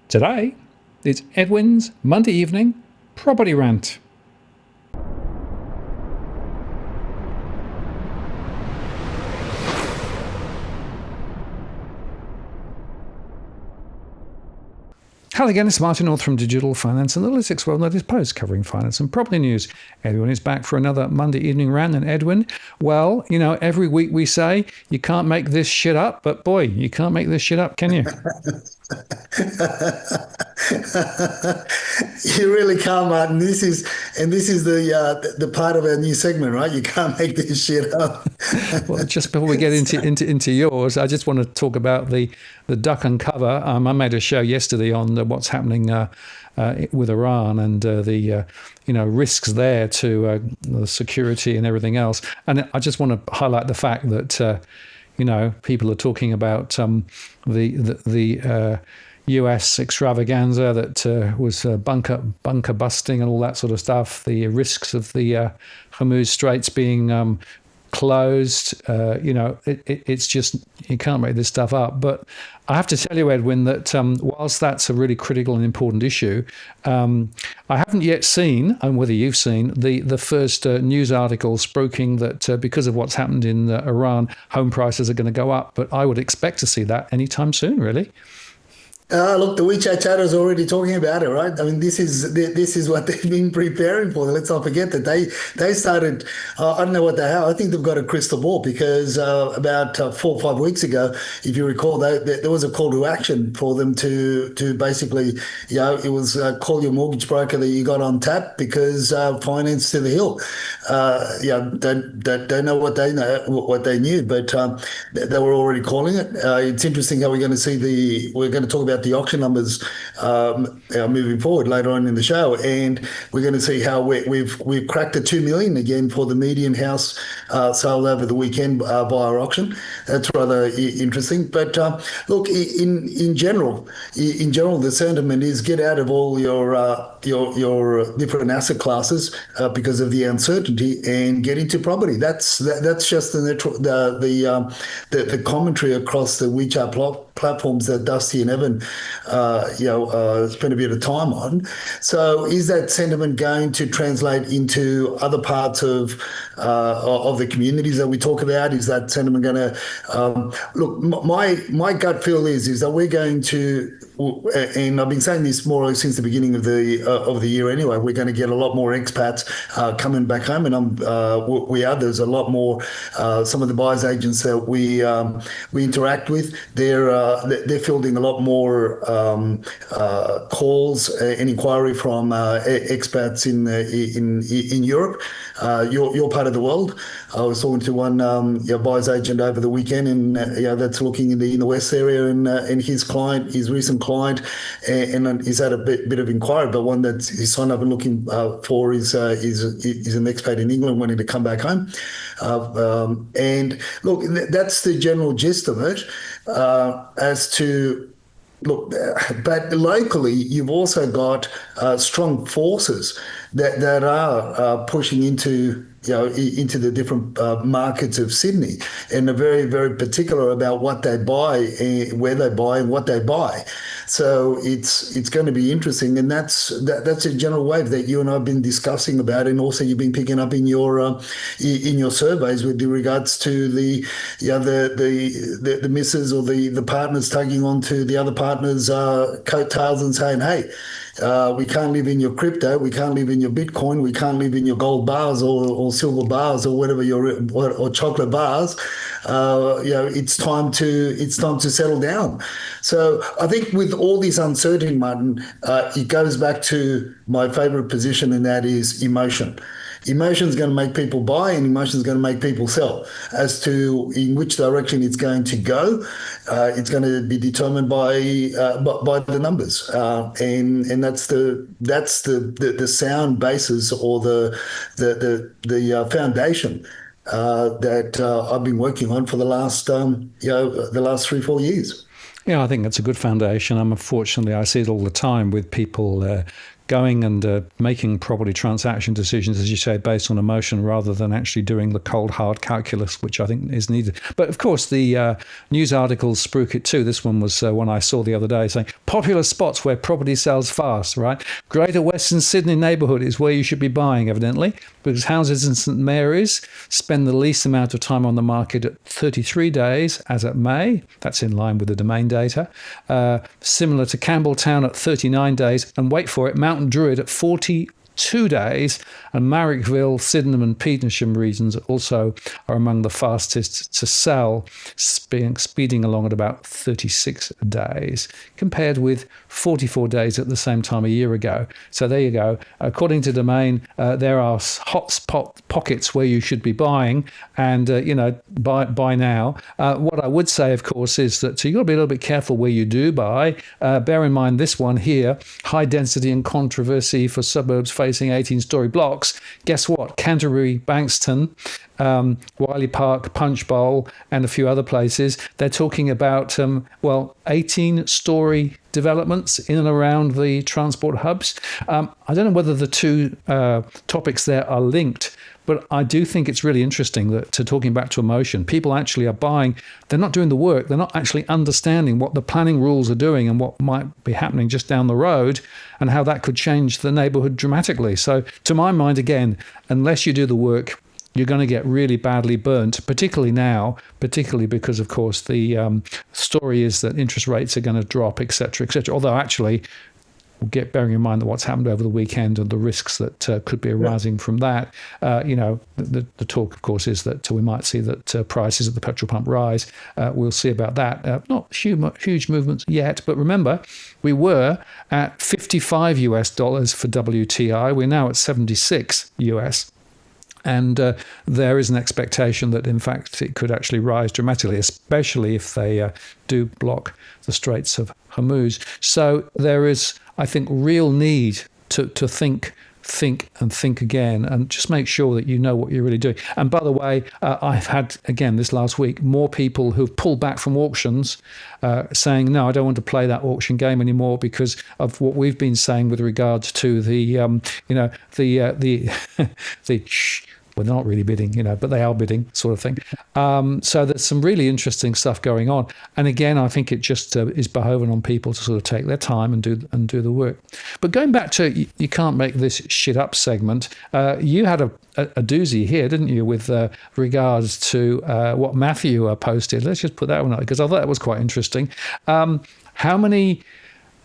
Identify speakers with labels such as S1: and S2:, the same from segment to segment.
S1: Today, it's Edwin's Monday evening property rant. Hello again, it's Martin North from Digital Finance Analytics, well noticed post covering finance and property news. Edwin is back for another Monday evening rant. And Edwin, well, every week we say you can't make this shit up, but boy, you can't make this shit up, can you?
S2: You really can't, Martin. This is the part of our new segment, right? You can't make this shit up.
S1: Well, just before we get into yours, I just want to talk about the duck and cover. I made a show yesterday on what's happening with Iran and the risks there to the security and everything else. And I just want to highlight the fact that people are talking about the US extravaganza that was bunker busting and all that sort of stuff. The risks of the Hormuz Straits being closed. It's just, you can't make this stuff up. But I have to tell you, Edwin, that whilst that's a really critical and important issue, I haven't yet seen, and whether you've seen, the first news article spruiking that because of what's happened in Iran, home prices are going to go up. But I would expect to see that anytime soon, really.
S2: Look, the WeChat chatters are already talking about it, right? I mean, this is what they've been preparing for. Let's not forget that they started. I don't know what the hell. I think they've got a crystal ball because about 4 or 5 weeks ago, if you recall, there was a call to action for them to basically, it was call your mortgage broker that you got on tap because finance to the hill. Don't know what they knew, but they were already calling it. It's interesting how we're going to talk about the auction numbers moving forward later on in the show, and we're going to see how we've cracked the 2 million again for the median house sold over the weekend via auction. That's rather interesting. But look, in general, the sentiment is get out of all your different asset classes because of the uncertainty and get into property. That's just the commentary across the WeChat platforms that Dusty and Evan spend a bit of time on. So is that sentiment going to translate into other parts of the communities that we talk about? Is that sentiment going to look? My gut feel is that we're going to, and I've been saying this more since the beginning of the year anyway. We're going to get a lot more expats coming back home, and there's a lot more. Some of the buyers agents that we interact with, they're fielding a lot more calls and inquiry from expats in Europe, your part of the world. I was talking to one buyer's agent over the weekend, and that's looking in the West area, and his recent client, and he's had a bit of inquiry, but one that he's signed up and looking for is an expat in England wanting to come back home. And look, that's the general gist of it. As to look, but locally, you've also got strong forces that are pushing into the different markets of Sydney, and are very, very particular about what they buy, where they buy, and what they buy. So it's going to be interesting, and that's a general wave that you and I have been discussing about, and also you've been picking up in your surveys with regards to the missus or the partners tugging onto the other partner's coattails and saying, hey, we can't live in your crypto, we can't live in your Bitcoin, we can't live in your gold bars or silver bars or whatever or chocolate bars. It's time to settle down. So I think with all this uncertainty, Martin, it goes back to my favorite position, and that is emotion. Emotion is going to make people buy, and emotion is going to make people sell. As to in which direction it's going to go, it's going to be determined by the numbers, and that's the sound basis or the foundation that I've been working on for the last 3-4 years.
S1: Yeah, I think that's a good foundation. Unfortunately, I see it all the time with people going and making property transaction decisions, as you say, based on emotion rather than actually doing the cold hard calculus, which I think is needed. But of course, the news articles spruik it too. This one was one I saw the other day saying popular spots where property sells fast, right? Greater Western Sydney neighbourhood is where you should be buying, evidently, because houses in St Mary's spend the least amount of time on the market at 33 days as at May. That's in line with the domain data. Similar to Campbelltown at 39 days, and wait for it, Mountain Druid at 42 days, and Marrickville, Sydenham and Petersham regions also are among the fastest to sell, speeding along at about 36 days, compared with 44 days at the same time a year ago. So there you go. According to Domain, there are hotspot pockets where you should be buying, and buy now. What I would say, of course, is that you've got to be a little bit careful where you do buy. Bear in mind this one here, high density and controversy for suburbs facing 18-story blocks. Guess what? Canterbury, Bankston, Wiley Park, Punchbowl, and a few other places. They're talking about 18-story developments in and around the transport hubs. I don't know whether the two topics there are linked, but I do think it's really interesting that, talking back to emotion, people actually are buying. They're not doing the work. They're not actually understanding what the planning rules are doing and what might be happening just down the road and how that could change the neighbourhood dramatically. So to my mind, again, unless you do the work, you're going to get really badly burnt, particularly now, particularly because, of course, the story is that interest rates are going to drop, et cetera, et cetera. Although actually, bearing in mind that what's happened over the weekend and the risks that could be arising from that, the talk, of course, is that we might see that prices at the petrol pump rise. We'll see about that. Not huge movements yet, but remember, we were at $55 for WTI. We're now at 76 US. And there is an expectation that, in fact, it could actually rise dramatically, especially if they do block the Straits of Hormuz. So there is, I think, real need to think again and just make sure that you know what you're really doing. And by the way, I've had, again, this last week, more people who've pulled back from auctions saying, no, I don't want to play that auction game anymore because of what we've been saying with regards to the well, they're not really bidding, but they are bidding, sort of thing. So there's some really interesting stuff going on. And again, I think it just is behoven on people to sort of take their time and do the work. But going back to you can't make this shit up segment, you had a doozy here, didn't you, with regards to what Matthew posted. Let's just put that one up because I thought that was quite interesting. How many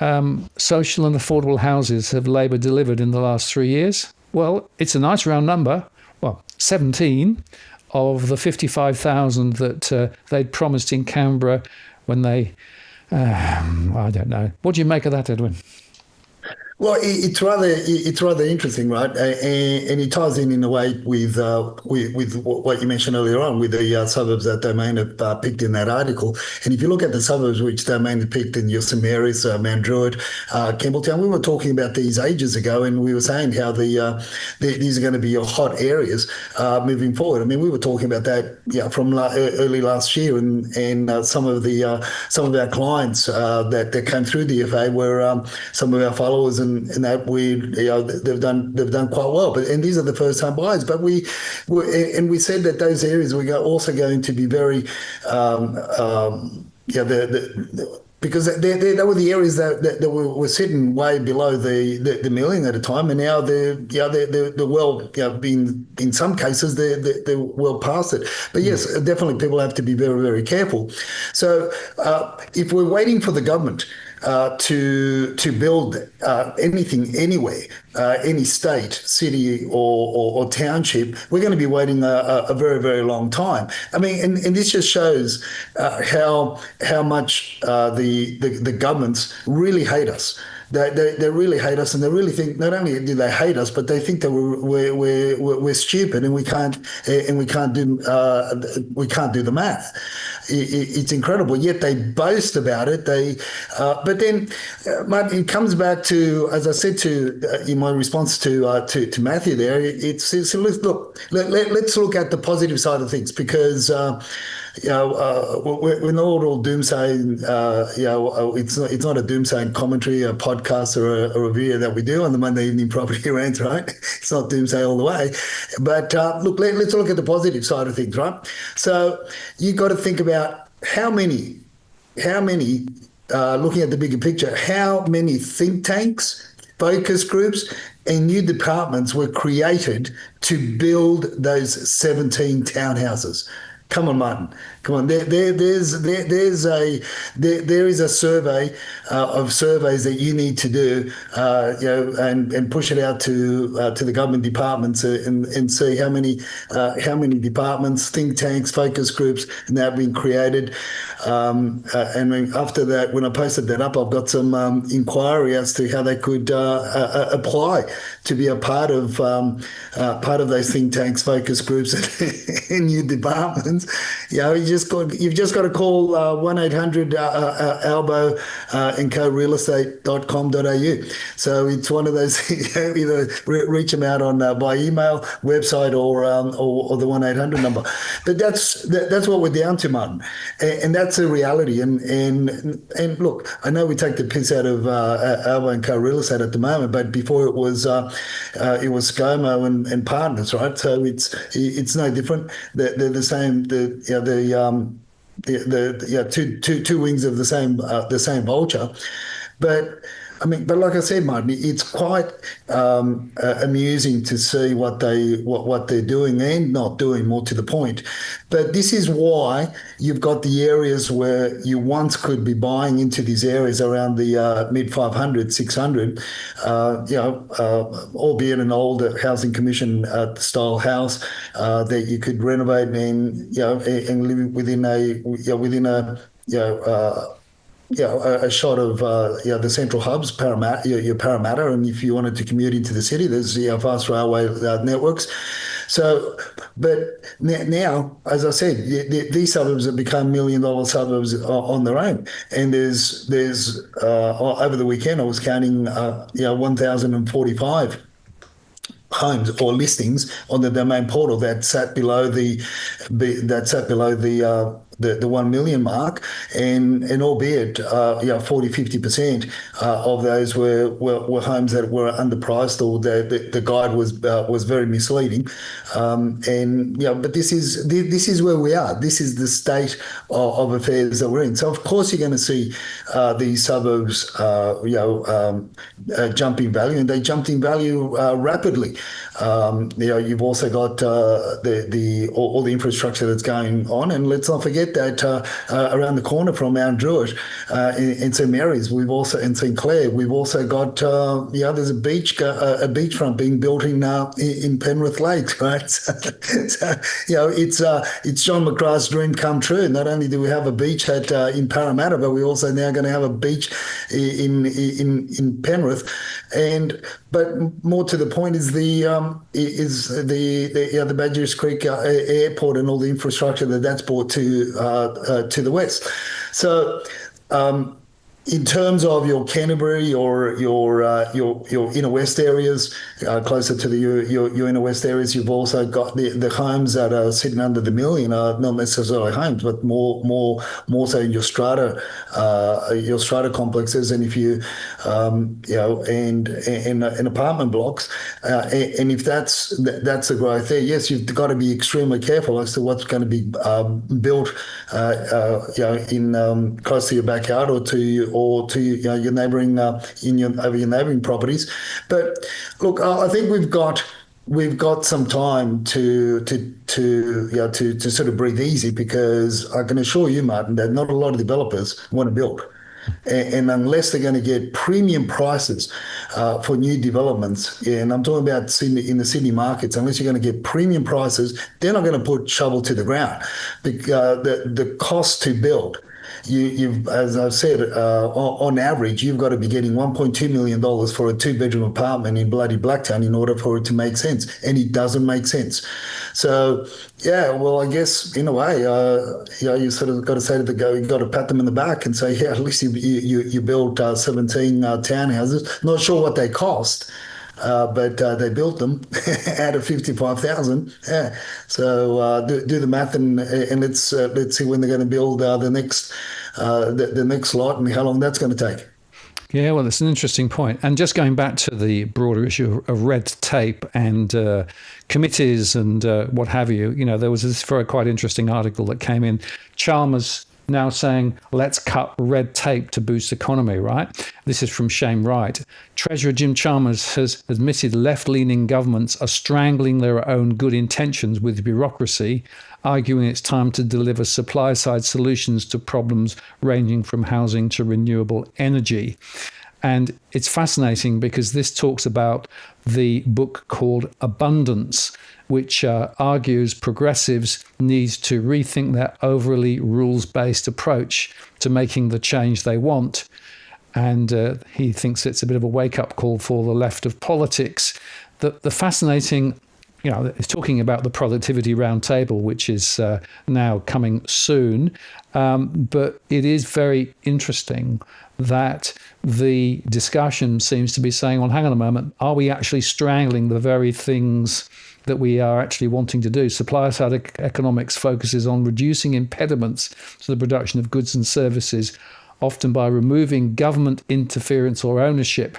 S1: social and affordable houses have Labor delivered in the last 3 years? Well, it's a nice round number. Well, 17 of the 55,000 that they'd promised in Canberra when they, I don't know. What do you make of that, Edwin?
S2: Well, it's rather interesting, right? And it ties in a way with what you mentioned earlier on with the suburbs that Domain have picked in that article. And if you look at the suburbs which Domain had picked in St Mary's, Mount Druitt, Campbelltown, we were talking about these ages ago, and we were saying how these are going to be hot areas moving forward. I mean, we were talking about that from early last year, and some of our clients that came through the FA were some of our followers and that they've done quite well. And these are the first time buyers. But we said that those areas were also going to be very because they were the areas that were sitting way below the million at a time, and now they're well, in some cases they're well past it. But yes, definitely people have to be very, very careful. So if we're waiting for the government to build anything anywhere, any state, city or township, we're going to be waiting a very, very long time. I mean, and this just shows how much the governments really hate us. They really hate us, and they really think not only do they hate us, but they think that we're stupid and we can't do the math. It's incredible. Yet they boast about it. But then it comes back to, as I said in my response to Matthew there, let's look at the positive side of things because. we're not all doomsaying. It's not a doomsaying commentary, a podcast, or a video that we do on the Monday evening property rant, right? It's not doomsay all the way. But look, let's look at the positive side of things, right? So you got to think about how many, looking at the bigger picture, how many think tanks, focus groups, and new departments were created to build those 17 townhouses. Come on, Martin. Come on. There is a survey of surveys that you need to do, and push it out to the government departments, and see how many departments, think tanks, focus groups now have been created. And then after that, when I posted that up, I've got some inquiry as to how they could apply to be a part of those think tanks, focus groups, and new departments. You've just got to call 1-800 and co realestate.com.au. So it's one of those, either reach them out on by email, website, or the 1-800 number. But that's what we're down to, Martin, and that's a reality. And look, I know we take the piss out of Albo and co real estate at the moment, but before it was ScoMo and partners, right? So it's no different. They're the same. Two wings of the same vulture. But like I said, Martin, it's quite amusing to see what they're doing and not doing, more to the point. But this is why you've got the areas where you once could be buying into these areas around the mid 500, 600, albeit an old housing commission style house that you could renovate and live within a shot of the central hubs, Parramatta, your Parramatta, and if you wanted to commute into the city, there's fast railway networks. So, but now, as I said, these suburbs have become $1 million suburbs on their own, and there's over the weekend I was counting 1,045 homes or listings on the domain portal that sat below the 1 million mark, and albeit 40-50% of those were homes that were underpriced, or the guide was very misleading, but this is where we are. This is the state of affairs that we're in. So of course you're going to see these suburbs jump in value, and they jumped in value rapidly. You've also got all the infrastructure that's going on, and let's not forget that around the corner from Mount Druitt in St Mary's, we've also in St Clair, we've also got there's a beachfront being built in Penrith Lakes, right? So, it's John McGrath's dream come true. Not only do we have a beach in Parramatta, but we're also now going to have a beach in Penrith, but more to the point is the Badgerys Creek Airport and all the infrastructure that's brought to the west. So in terms of your Canterbury or your inner west areas, closer to your inner west areas, you've also got the homes that are sitting under the million are not necessarily homes, but more so in your strata complexes, and if you and apartment blocks, and if that's the growth there, yes, you've got to be extremely careful as to what's going to be built, in close to your backyard or to your neighbouring over your neighbouring properties. But look, I think we've got some time to sort of breathe easy, because I can assure you, Martin, that not a lot of developers want to build. And unless they're going to get premium prices for new developments, and I'm talking about Sydney, in the Sydney markets, unless you're going to get premium prices, they're not going to put shovel to the ground. The cost to build, you've, as I've said, on average, you've got to be getting $1.2 million for a 2-bedroom apartment in bloody Blacktown in order for it to make sense, and it doesn't make sense. So, yeah, well, I guess in a way, you sort of got to say to the go, you got to pat them in the back and say, yeah, at least you built 17 townhouses. Not sure what they cost. but they built them out of 55,000. Yeah. So do the math and let's see when they're going to build the next lot and how long that's going to take.
S1: Yeah, well, it's an interesting point. And just going back to the broader issue of red tape and committees and what have you, there was this very quite interesting article that came in. Chalmers now saying, let's cut red tape to boost economy, right? This is from Shane Wright. Treasurer Jim Chalmers has admitted left-leaning governments are strangling their own good intentions with bureaucracy, arguing it's time to deliver supply-side solutions to problems ranging from housing to renewable energy. And it's fascinating because this talks about the book called Abundance, which argues progressives need to rethink their overly rules-based approach to making the change they want. And he thinks it's a bit of a wake-up call for the left of politics. The fascinating, it's talking about the productivity roundtable, which is now coming soon. But it is very interesting that the discussion seems to be saying, well, hang on a moment, are we actually strangling the very things that we are actually wanting to do? Supply-side economics focuses on reducing impediments to the production of goods and services, often by removing government interference or ownership.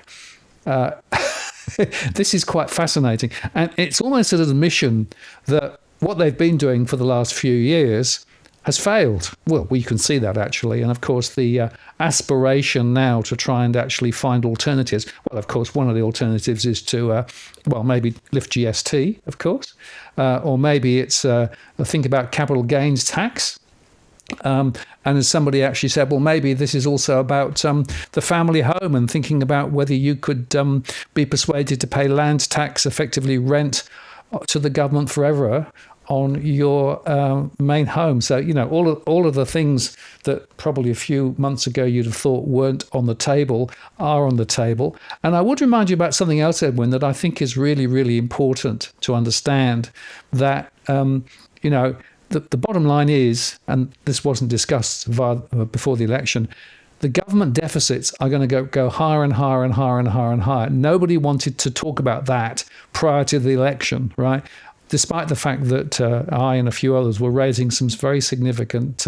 S1: This is quite fascinating. And it's almost an admission that what they've been doing for the last few years has failed. Well, we can see that actually. And of course, the aspiration now to try and actually find alternatives. Well, of course, one of the alternatives is to, maybe lift GST, of course. Or maybe it's think about capital gains tax. And as somebody actually said, well, maybe this is also about the family home and thinking about whether you could be persuaded to pay land tax, effectively rent to the government forever on your main home. So, all of the things that probably a few months ago you'd have thought weren't on the table are on the table. And I would remind you about something else, Edwin, that I think is really, really important to understand, that, the bottom line is, and this wasn't discussed before the election, the government deficits are going to go higher and higher and higher and higher and higher. Nobody wanted to talk about that prior to the election, right? Despite the fact that I and a few others were raising some very significant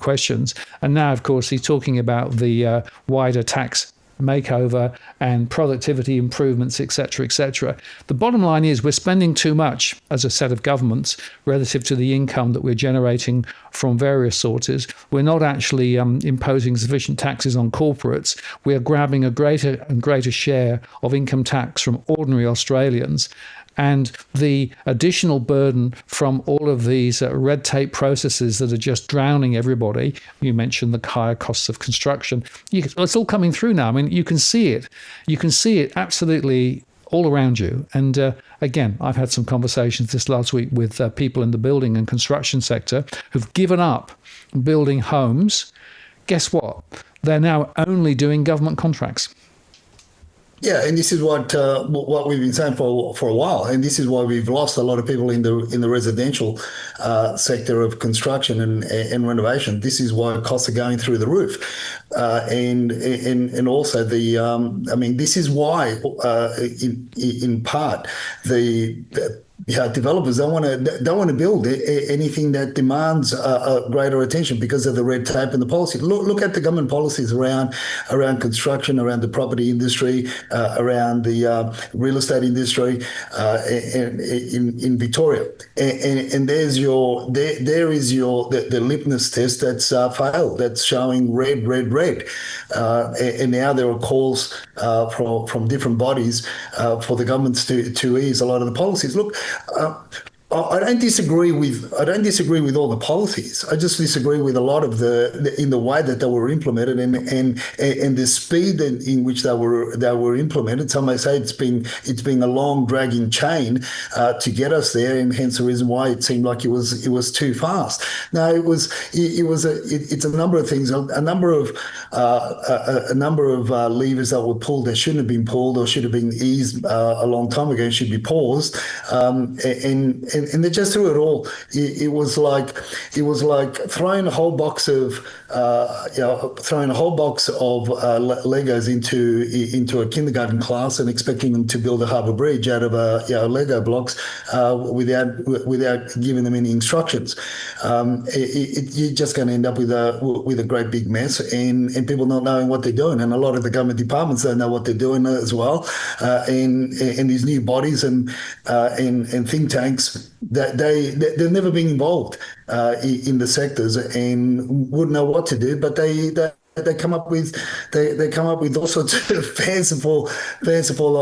S1: questions. And now, of course, he's talking about the wider tax makeover and productivity improvements, etc., etc. The bottom line is we're spending too much as a set of governments relative to the income that we're generating from various sources. We're not actually imposing sufficient taxes on corporates. We're grabbing a greater and greater share of income tax from ordinary Australians. And the additional burden from all of these red tape processes that are just drowning everybody. You mentioned the higher costs of construction. It's all coming through now. I mean, you can see it. You can see it absolutely all around you. And again, I've had some conversations this last week with people in the building and construction sector who've given up building homes. Guess what? They're now only doing government contracts.
S2: Yeah, and this is what we've been saying for a while, and this is why we've lost a lot of people in the residential sector of construction and renovation. This is why costs are going through the roof, and also this is why in part the developers don't want to build anything that demands greater attention because of the red tape and the policy. Look at the government policies around construction, around the property industry, around the real estate industry in Victoria. And there is your the litmus test that's failed. That's showing red. And now there are calls from different bodies for the governments to ease a lot of the policies. Look. I don't disagree with all the policies. I just disagree with a lot of in the way that they were implemented and the speed in which they were implemented. Some may say it's been a long dragging chain to get us there, and hence the reason why it seemed like it was too fast. No, it's a number of things, a number of levers that were pulled that shouldn't have been pulled or should have been eased a long time ago, should be paused, and and they just threw it all. It was like throwing a whole box of Legos into a kindergarten class and expecting them to build a harbour bridge out of Lego blocks without giving them any instructions. You're just going to end up with a great big mess, and people not knowing what they're doing, and a lot of the government departments don't know what they're doing as well, and these new bodies and think tanks that they've never been involved in the sectors and wouldn't know what to do, but they come up with all sorts of fanciful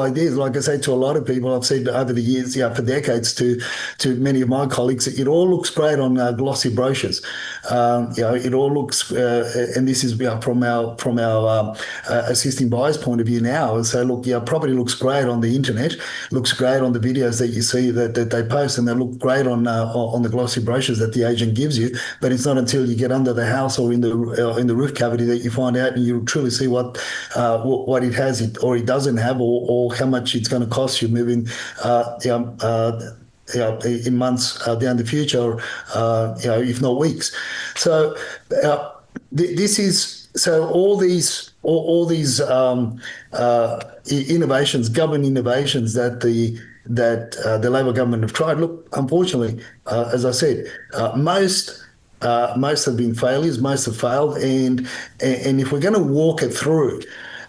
S2: ideas. Like I say to a lot of people, I've said over the years, for decades, to many of my colleagues, it all looks great on glossy brochures. It all looks, and this is from our assisting buyers point of view now. And so look, property looks great on the internet, looks great on the videos that you see that they post, and they look great on the glossy brochures that the agent gives you. But it's not until you get under the house or in the roof cavity that you find out and you truly see what it has or it doesn't have, or how much it's going to cost you moving in months down the future, if not weeks. So this is all these innovations, government innovations that the Labor government have tried. Look, unfortunately, as I said, most have been failures, most have failed, and if we're going to walk it through,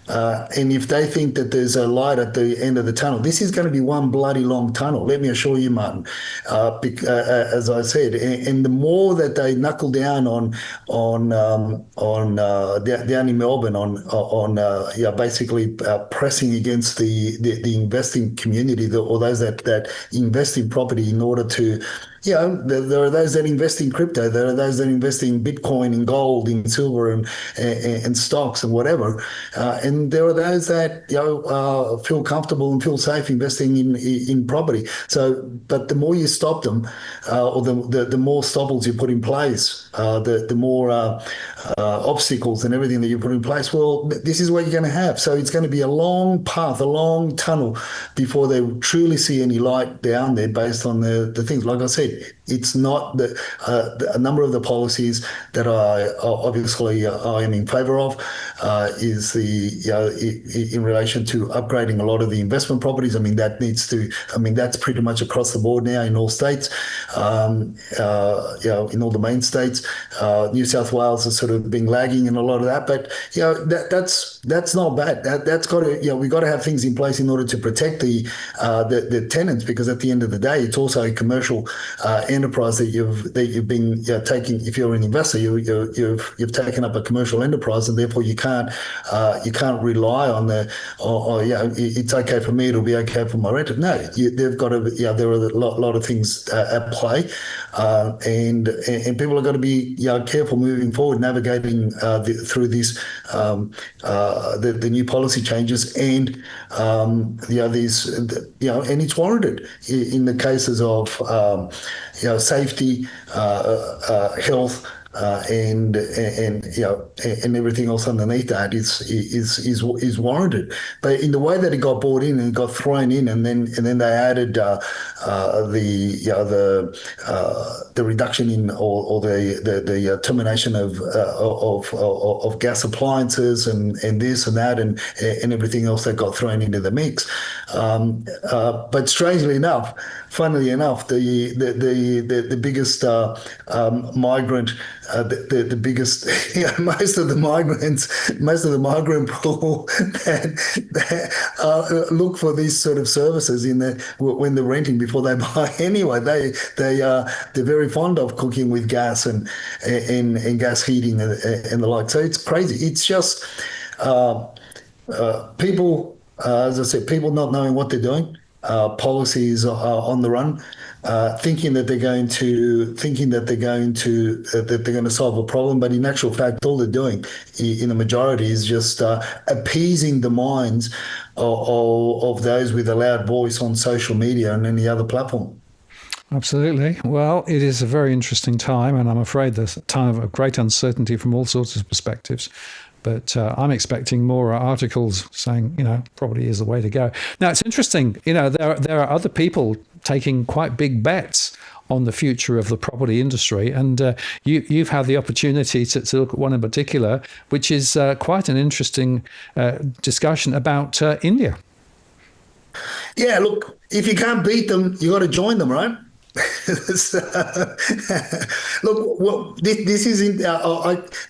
S2: and if they think that there's a light at the end of the tunnel, this is going to be one bloody long tunnel. Let me assure you, Martin. As I said, and the more that they knuckle down down in Melbourne on basically pressing against the investing community, or those that invest in property in order to. There are those that invest in crypto. There are those that invest in Bitcoin, in gold, in silver, and stocks and whatever. And there are those that feel comfortable and feel safe investing in property. So, but the more you stop them, or the more stopples you put in place, the more obstacles and everything that you put in place. Well, this is what you're going to have. So it's going to be a long path, a long tunnel before they truly see any light down there, based on the things. Like I said, it's not a number of the policies that I am in favour of is in relation to upgrading a lot of the investment properties. I mean, that's pretty much across the board now in all states, in all the main states. New South Wales has sort of been lagging in a lot of that, but that's not bad. That's got to we've got to have things in place in order to protect the tenants, because at the end of the day, it's also a commercial enterprise that you've been taking. If you're an investor, you've taken up a commercial enterprise, and therefore you can't rely on it's okay for me, it'll be okay for my renter. No, they've got to. There are a lot of things at play, and people have got to be careful moving forward, navigating through this the new policy changes, and these and it's warranted in the cases of safety, health, and everything else underneath that is warranted. But in the way that it got brought in and got thrown in, and then they added the reduction in or the termination of gas appliances and this and that and everything else that got thrown into the mix. But strangely enough, funnily enough, the biggest migrant. The biggest, most of the migrant pool that look for these sort of services when they're renting before they buy. Anyway, they're very fond of cooking with gas and gas heating and the like. So it's crazy. It's just people, as I said, people not knowing what they're doing. Policies on the run, thinking that they're going to solve a problem, but in actual fact, all they're doing, in the majority, is just appeasing the minds of those with a loud voice on social media and any other platform.
S1: Absolutely. Well, it is a very interesting time, and I'm afraid there's a time of great uncertainty from all sorts of perspectives. But I'm expecting more articles saying, property is the way to go. Now, it's interesting, there are other people taking quite big bets on the future of the property industry. And you've had the opportunity to look at one in particular, which is quite an interesting discussion about India.
S2: Yeah, look, if you can't beat them, you got to join them, right? So, look, well, this is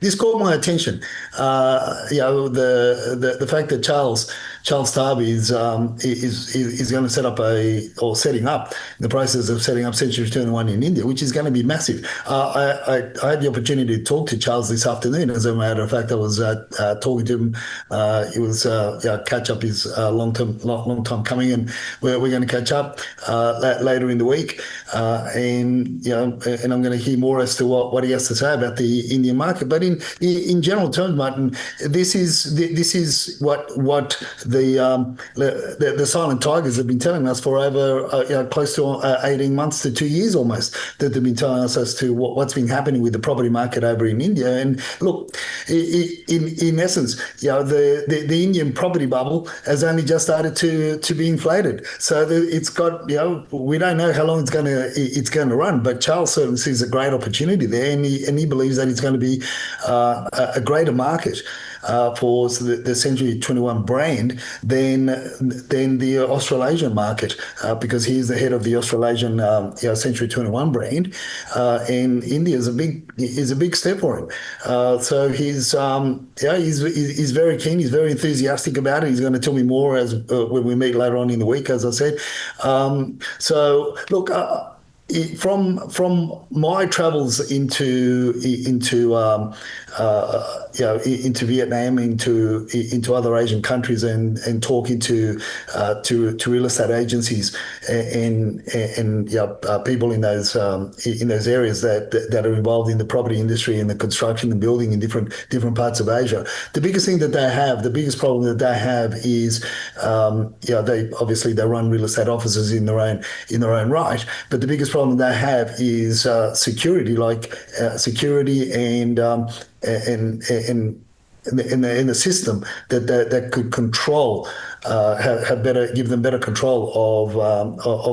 S2: this caught my attention. The fact that Charles Tarby is going to setting up the process of setting up Century 21 in India, which is going to be massive. I had the opportunity to talk to Charles this afternoon. As a matter of fact, I was talking to him. It was catch up is long time coming, and we're going to catch up later in the week. And I'm going to hear more as to what he has to say about the Indian market. But in general terms, Martin, this is what the silent tigers have been telling us for over close to 18 months to 2 years almost, that they've been telling us as to what's been happening with the property market over in India. And look, in essence, the Indian property bubble has only just started to be inflated. So it's got we don't know how long it's going to run, but Charles certainly sees a great opportunity there, and he believes that it's going to be a greater market for the Century 21 brand than the Australasian market, because he's the head of the Australasian Century 21 brand, and India is a big step for him. So he's very keen. He's very enthusiastic about it. He's going to tell me more as when we meet later on in the week, as I said. So look. From my travels into Vietnam, into other Asian countries, and talking to real estate agencies and people in those areas that are involved in the property industry and the construction and building in different parts of Asia. The biggest problem that they have is they run real estate offices in their own right, but the biggest problem they have is security and the system that could control, give them better control of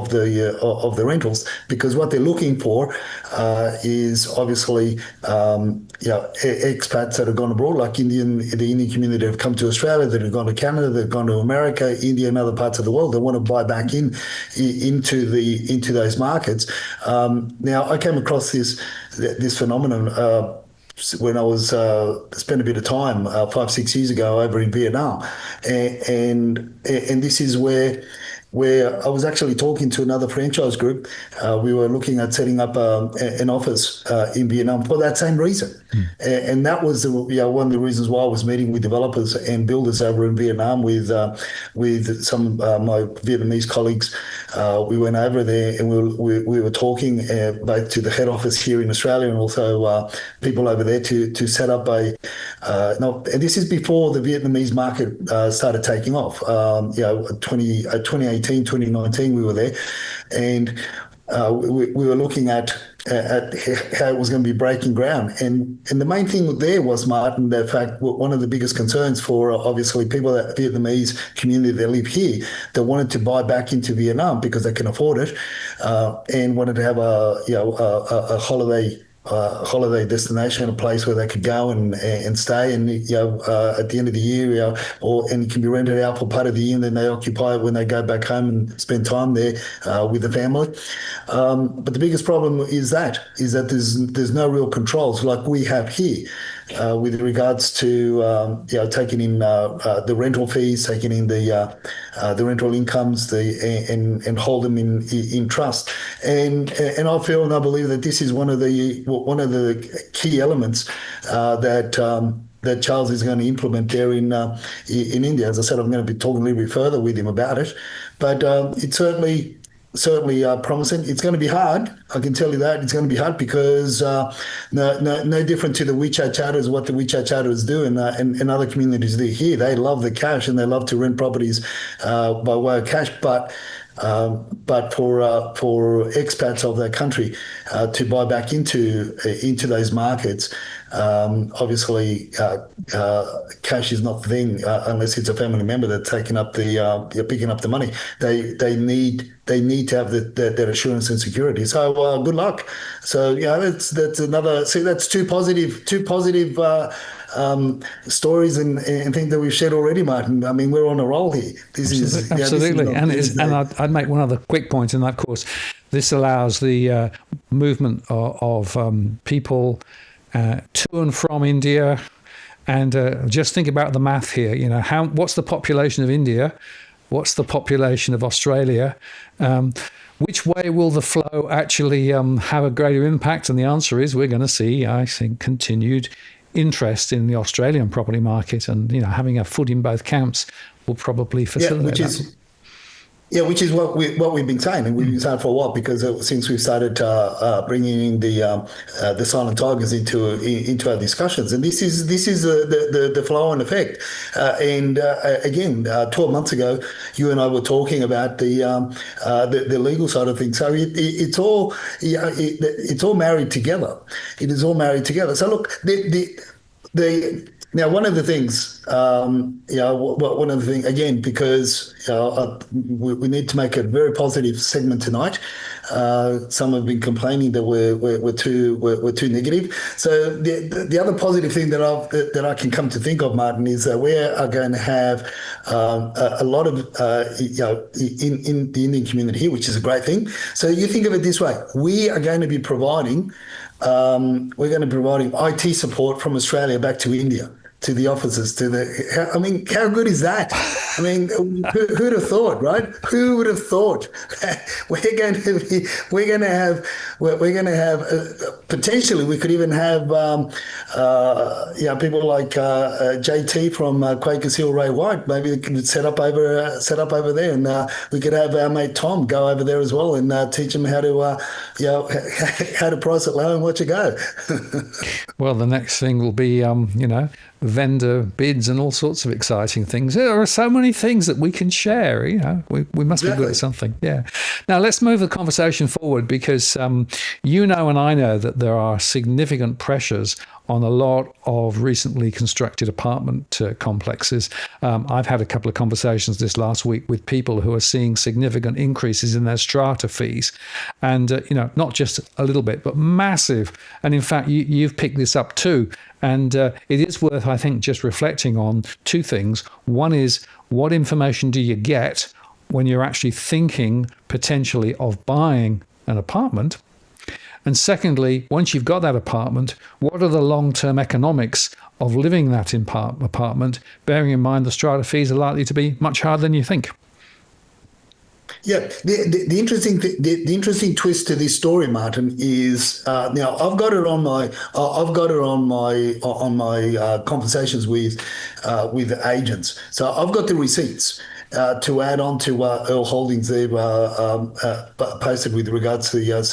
S2: the rentals, because what they're looking for is obviously expats that have gone abroad, like the Indian community that have come to Australia, that have gone to Canada, that have gone to America, India, and other parts of the world. They want to buy back into those markets. Now, I came across this phenomenon when I was spent a bit of time 5-6 years ago over in Vietnam, and this is where I was actually talking to another franchise group. We were looking at setting up an office in Vietnam for that same reason. And that was one of the reasons why I was meeting with developers and builders over in Vietnam with some of my Vietnamese colleagues. We went over there and we were talking both to the head office here in Australia and also people over there to set up and this is before the Vietnamese market started taking off. 2018, 2019, we were there, and we were looking at how it was going to be breaking ground. And the main thing there was, Martin, the fact one of the biggest concerns for obviously people, that Vietnamese community that live here, that wanted to buy back into Vietnam because they can afford it, and wanted to have a holiday destination, a place where they could go and stay, and at the end of the year, and it can be rented out for part of the year, and then they occupy it when they go back home and spend time there with the family. But the biggest problem is that there's no real controls like we have here. With regards to taking in the rental fees, taking in the rental incomes, and hold them in trust, and I feel and I believe that this is one of the key elements that Charles is going to implement there in India. As I said, I'm going to be talking a little bit further with him about it, but it's certainly promising. It's going to be hard. I can tell you that it's going to be hard because no different to the WeChat Charters, what the WeChat Charters do and other communities do here. They love the cash and they love to rent properties by way of cash, but for expats of their country to buy back into those markets, Obviously, cash is not the thing unless it's a family member that's taking up you're picking up the money. They need to have that assurance and security. So good luck. So yeah, that's another. See, that's two positive stories and things that we've shared already, Martin. I mean, we're on a roll here.
S1: Absolutely. And I'd make one other quick point, and of course, this allows the movement of people to and from India. And just think about the math here. You know, what's the population of India? What's the population of Australia? Which way will the flow actually have a greater impact? And the answer is we're going to see, I think, continued interest in the Australian property market, and having a foot in both camps will probably facilitate that.
S2: Which is what we've been saying, and we've been saying for a while, because since we've started bringing in the silent tigers into our discussions, and this is the flow and effect. Again, 12 months ago, you and I were talking about the legal side of things. So it's all married together. It is all married together. So look, now, one of the things, one of the things, again, because we need to make a very positive segment tonight. Some have been complaining that we're too negative. So the other positive thing that I can come to think of, Martin, is that we are going to have a lot of in the Indian community here, which is a great thing. So you think of it this way: we are going to be providing IT support from Australia back to India, to the offices, I mean, how good is that? I mean, who'd have thought, right? Who would have thought we're going to have potentially we could even have people like JT from Quakers Hill Ray White. Maybe we can set up over there, and we could have our mate Tom go over there as well and teach him how to how to price it low and watch it go.
S1: Well, the next thing will be vendor bids and all sorts of exciting things. There are so many things that we can share. We must be good at something. Yeah. Now let's move the conversation forward, because and I know that there are significant pressures on a lot of recently constructed apartment complexes. I've had a couple of conversations this last week with people who are seeing significant increases in their strata fees, and not just a little bit, but massive. And in fact, you've picked this up too. And it is worth, I think, just reflecting on two things. One is, what information do you get when you're actually thinking potentially of buying an apartment? And secondly, once you've got that apartment, what are the long-term economics of living that apartment, bearing in mind the strata fees are likely to be much harder than you think?
S2: Yeah, the interesting twist to this story, Martin, is now I've got it on my conversations with agents. So I've got the receipts to add on to Earl Holdings. They've posted with regards to the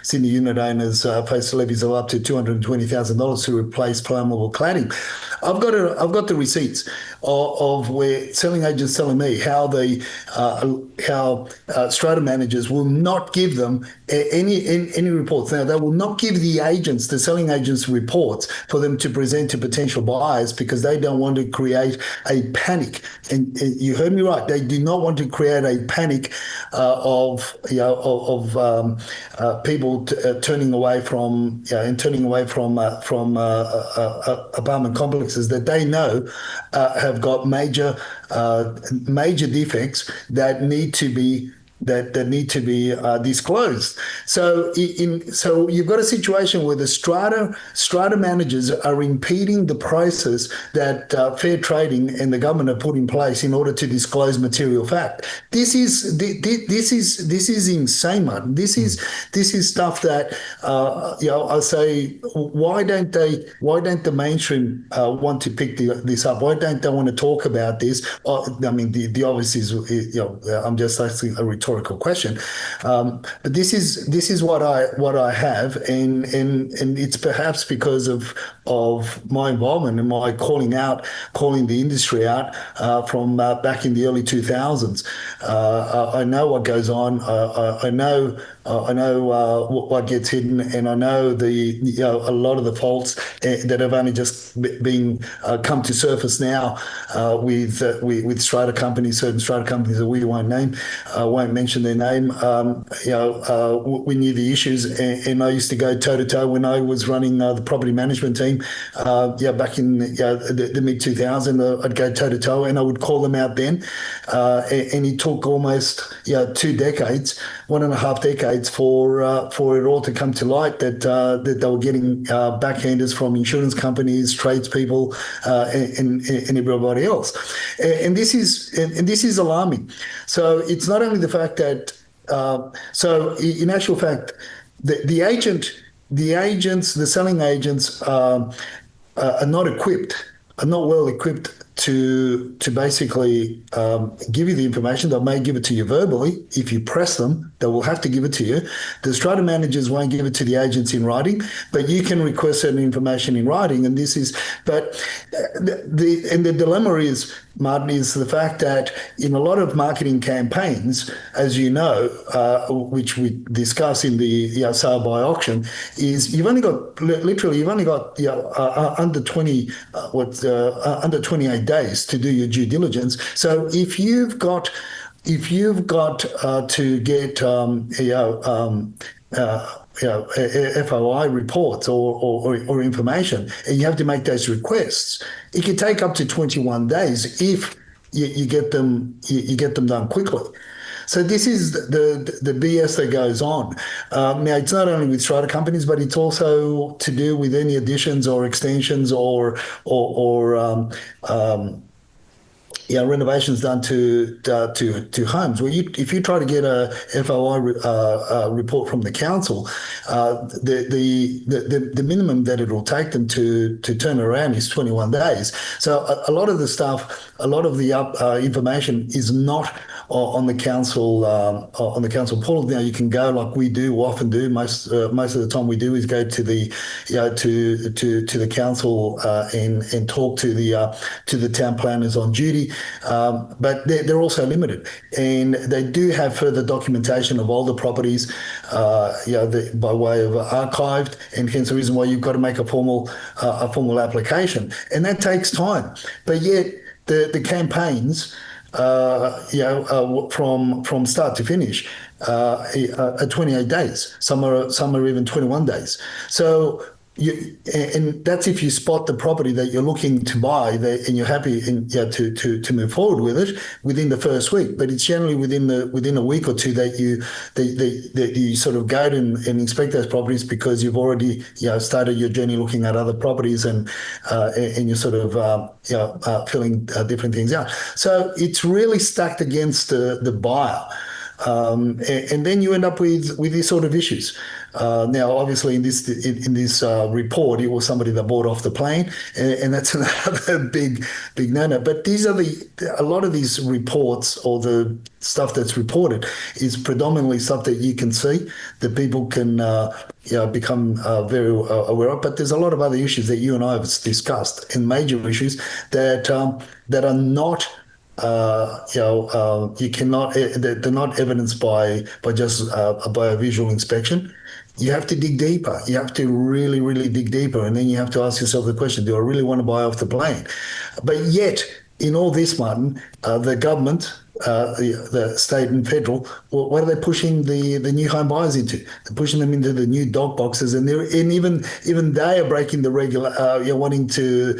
S2: Sydney unit owners face levies of up to $220,000 to replace flammable cladding. I've got the receipts of where selling agents telling me how strata managers will not give them any reports. Now, they will not give the selling agents reports for them to present to potential buyers, because they don't want to create a panic. And you heard me right. They do not want to create a panic of people turning away from apartment complexes that they know have got major defects that need to be disclosed. So you've got a situation where the strata managers are impeding the process that fair trading and the government have put in place in order to disclose material fact. This is insane, man. This is stuff that I say, why don't the mainstream want to pick this up? Why don't they want to talk about this? I mean, the obvious is I'm just asking a rhetorical rhetorical question. But this is what I have, and it's perhaps because of my involvement and my calling the industry out from back in the early 2000s. I know what goes on. I know what gets hidden, and I know a lot of the faults that have only just been come to surface now with strata companies, certain strata companies that we won't name, won't mention their name. We knew the issues, and I used to go toe to toe when I was running the property management team. Back in the mid 2000s, I'd go toe to toe, and I would call them out then. And it took almost 2 decades, 1.5 decades for it all to come to light that they were getting backhanders from insurance companies, tradespeople, and everybody else. And this is alarming. So it's not only the fact that so in actual fact, the selling agents are not equipped, are not well equipped to basically give you the information. They may give it to you verbally. If you press them, they will have to give it to you. The strata managers won't give it to the agents in writing, but you can request certain information in writing. And the dilemma is, Martin, is the fact that in a lot of marketing campaigns, as you know, which we discuss in the sale by auction, is you've only got under 28 days to do your due diligence. So if you've got to get FOI reports or information, and you have to make those requests, it can take up to 21 days if you get them done quickly. So this is the BS that goes on. Now, it's not only with strata companies, but it's also to do with any additions or extensions or renovations done to homes. Well, if you try to get a FOI report from the council, the minimum that it will take them to turn around is 21 days. So a lot of the stuff, a lot of the information is not on the council portal. Now you can go, like we do, often do. Most of the time we do is go to the to the council and talk to the town planners on duty. But they're also limited, and they do have further documentation of all the properties, by way of archived, and hence the reason why you've got to make a formal application, and that takes time. But yet the campaigns, from start to finish, are 28 days. Some are even 21 days. So and that's if you spot the property that you're looking to buy, and you're happy to move forward with it within the first week. But it's generally within a week or two that you sort of go and inspect those properties, because you've already started your journey looking at other properties, and you're sort of filling different things out. So it's really stacked against the buyer. And then you end up with these sort of issues. Now, obviously, in this report, it was somebody that bought off the plane, and that's another big no-no. But a lot of these reports, or the stuff that's reported, is predominantly stuff that you can see, that people can become very aware of. But there's a lot of other issues that you and I have discussed, and major issues that are not. You cannot. They're not evidenced by just by a visual inspection. You have to dig deeper. You have to really, really dig deeper, and then you have to ask yourself the question: do I really want to buy off the plane? But yet, in all this, Martin, the government, the state and federal, what are they pushing the new home buyers into? They're pushing them into the new dog boxes, and even they are breaking the regular. Wanting to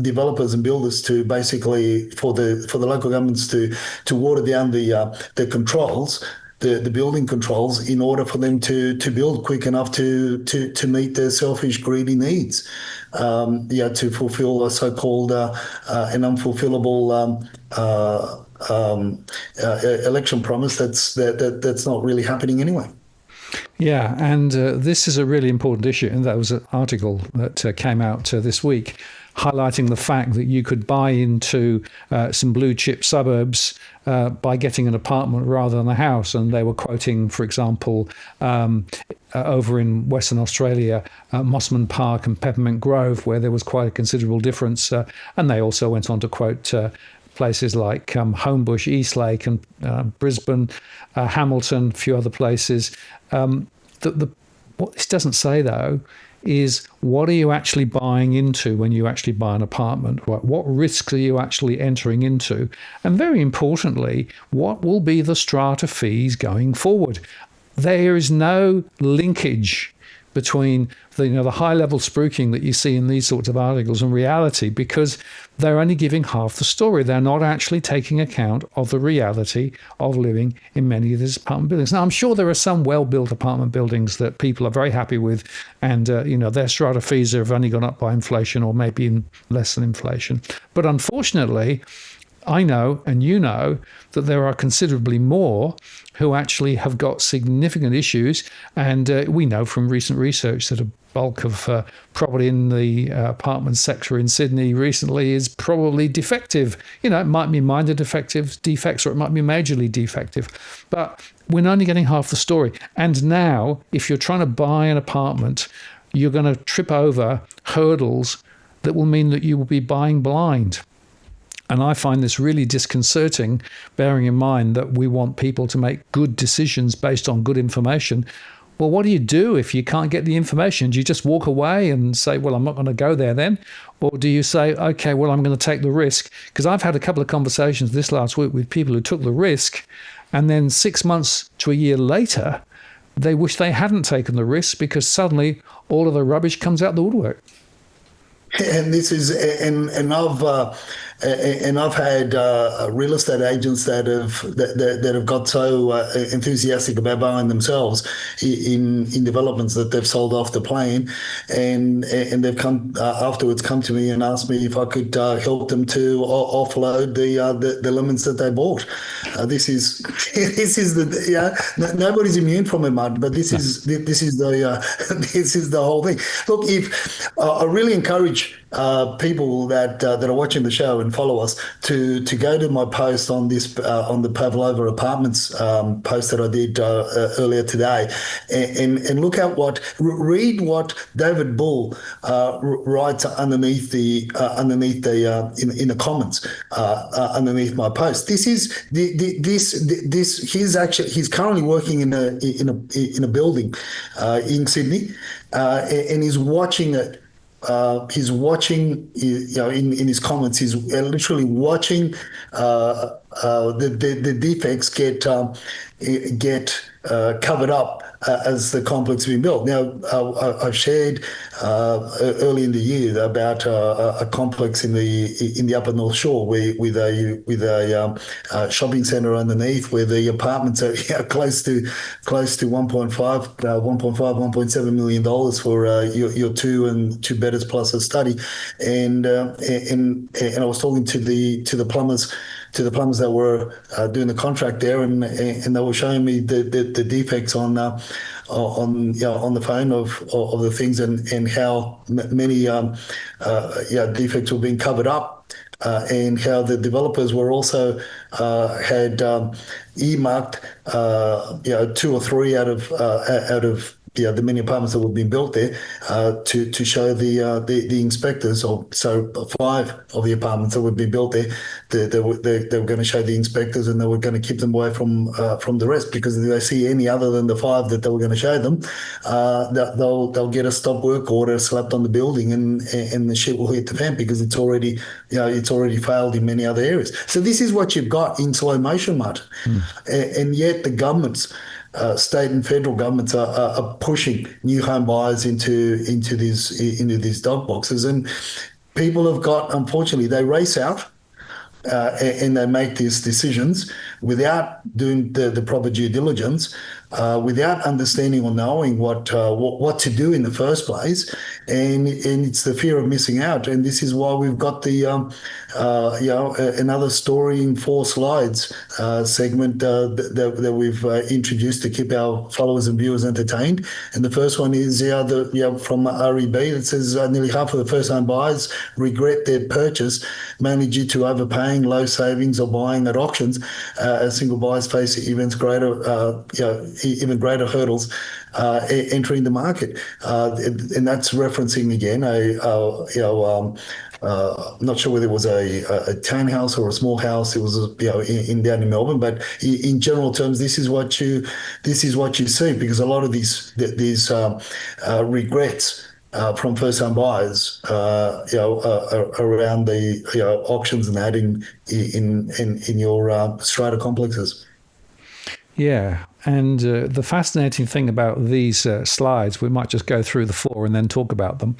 S2: developers and builders to basically for the local governments to water down the controls. The building controls, in order for them to build quick enough to meet their selfish, greedy needs, to fulfill a so-called an unfulfillable election promise that's not really happening anyway.
S1: Yeah, and this is a really important issue. And that was an article that came out this week highlighting the fact that you could buy into some blue chip suburbs by getting an apartment rather than a house. And they were quoting, for example, over in Western Australia, Mossman Park and Peppermint Grove, where there was quite a considerable difference. And they also went on to quote places like Homebush, Eastlake, and Brisbane, Hamilton, a few other places. What this doesn't say, though, is what are you actually buying into when you actually buy an apartment? Right? What risks are you actually entering into? And very importantly, what will be the strata fees going forward? There is no linkage between the high level spruiking that you see in these sorts of articles and reality, because they're only giving half the story. They're not actually taking account of the reality of living in many of these apartment buildings. Now, I'm sure there are some well-built apartment buildings that people are very happy with, and their strata fees have only gone up by inflation or maybe less than inflation. But unfortunately, I know, and you know, that there are considerably more who actually have got significant issues. And we know from recent research that a bulk of property in the apartment sector in Sydney recently is probably defective. It might be minor defects, or it might be majorly defective. But we're only getting half the story. And now, if you're trying to buy an apartment, you're going to trip over hurdles that will mean that you will be buying blind. And I find this really disconcerting, bearing in mind that we want people to make good decisions based on good information. Well, what do you do if you can't get the information? Do you just walk away and say, well, I'm not going to go there then? Or do you say, okay, well, I'm going to take the risk? Because I've had a couple of conversations this last week with people who took the risk, and then 6 months to a year later, they wish they hadn't taken the risk because suddenly all of the rubbish comes out the woodwork.
S2: And this is, and I've had real estate agents that have got so enthusiastic about buying themselves in developments that they've sold off the plane, and they've come afterwards come to me and asked me if I could help them to offload the lemons that they bought. This is nobody's immune from it, Martin, but this is the whole thing. Look, if I really encourage people that are watching the show and follow us to go to my post on this on the Pavlova Apartments post that I did earlier today, and look at read what David Bull writes underneath the in the comments underneath my post. He's currently working in a building in Sydney, and he's watching it. He's watching, in his comments, he's literally watching the defects get covered up as the complex is being built. Now, I've shared early in the year about a complex in the Upper North Shore with a shopping centre underneath, where the apartments are close to 1.7 million dollars for your two bedders plus a study, and I was talking to the plumbers. That were doing the contract there, and they were showing me the defects on the phone of the things, and how many defects were being covered up, and how the developers were also had earmarked 2 or 3 out of the many apartments that were being built there to show the inspectors, or so 5 of the apartments that would be built there, they were going to show the inspectors, and they were going to keep them away from the rest, because if they see any other than the 5 that they were going to show them, they'll get a stop work order slapped on the building, and the shit will hit the fan, because it's already failed in many other areas. So this is what you've got in slow motion, Martin, and yet the governments. State and federal governments are pushing new home buyers into these dog boxes, and people have got, unfortunately, they race out and they make these decisions without doing the proper due diligence, without understanding or knowing what to do in the first place, and it's the fear of missing out. And this is why we've got the another story in 4 slides segment that we've introduced to keep our followers and viewers entertained. And the first one is from REB that says nearly half of the first-time buyers regret their purchase, mainly due to overpaying, low savings, or buying at auctions. As single buyers face even greater hurdles entering the market, and that's referencing again I'm not sure whether it was a townhouse or a small house. It was down in Melbourne, but in general terms, this is what you see, because a lot of these regrets from first-time buyers, around the auctions and that in your strata complexes.
S1: Yeah, and the fascinating thing about these slides, we might just go through the 4 and then talk about them,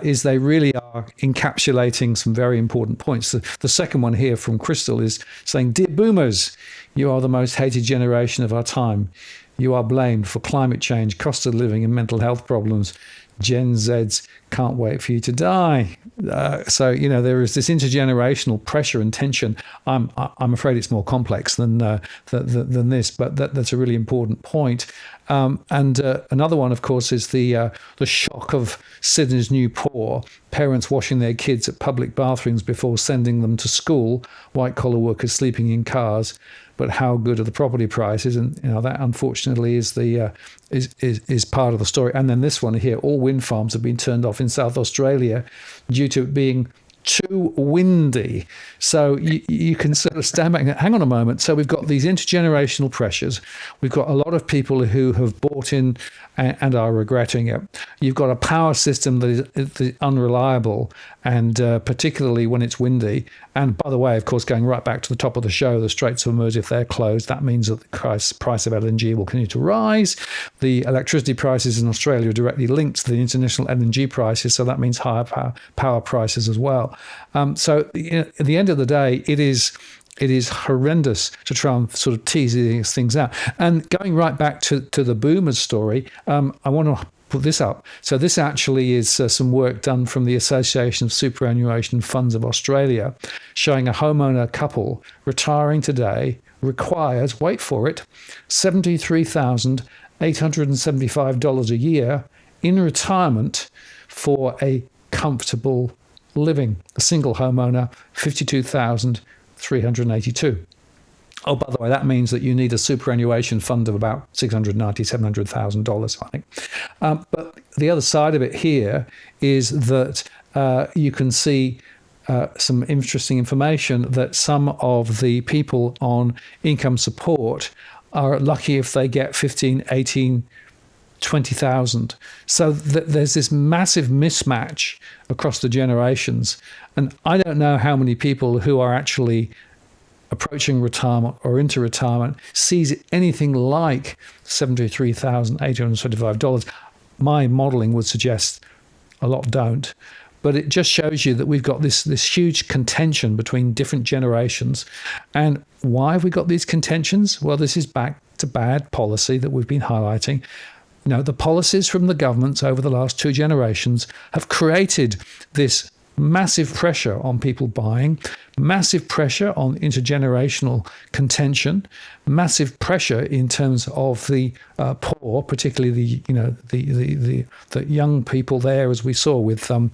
S1: is they really are encapsulating some very important points. The second one here from Crystal is saying, "Dear boomers, you are the most hated generation of our time. You are blamed for climate change, cost of living, and mental health problems. Gen Zs can't wait for you to die." So there is this intergenerational pressure and tension. I'm afraid it's more complex than this, but that's a really important point. And another one, of course, is the shock of Sydney's new poor, parents washing their kids at public bathrooms before sending them to school, white collar workers sleeping in cars. But how good are the property prices? And that unfortunately is is part of the story. And then this one here: all wind farms have been turned off in South Australia due to it being too windy. So you can sort of stand back and hang on a moment. So we've got these intergenerational pressures. We've got a lot of people who have bought in and are regretting it. You've got a power system that is unreliable, and particularly when it's windy. And by the way, of course, going right back to the top of the show, the Straits of Hormuz, if they're closed, that means that the price of LNG will continue to rise. The electricity prices in Australia are directly linked to the international LNG prices, so that means higher power prices as well. So at the end of the day, it is horrendous to try and sort of tease these things out. And going right back to the boomers story, I want to put this up. So this actually is some work done from the Association of Superannuation Funds of Australia, showing a homeowner couple retiring today requires, wait for it, $73,875 a year in retirement for a comfortable living. A single homeowner, $52,382. Oh, by the way, that means that you need a superannuation fund of about $690,000, $700,000, I think. But the other side of it here is that you can see some interesting information that some of the people on income support are lucky if they get 15, 18, 20,000. So there's this massive mismatch across the generations. And I don't know how many people who are actually approaching retirement or into retirement sees it anything like $73,875. My modeling would suggest a lot don't. But it just shows you that we've got this huge contention between different generations. And why have we got these contentions? Well, this is back to bad policy that we've been highlighting. The policies from the governments over the last 2 generations have created this massive pressure on people buying, massive pressure on intergenerational contention, massive pressure in terms of the poor, particularly the young people there, as we saw with the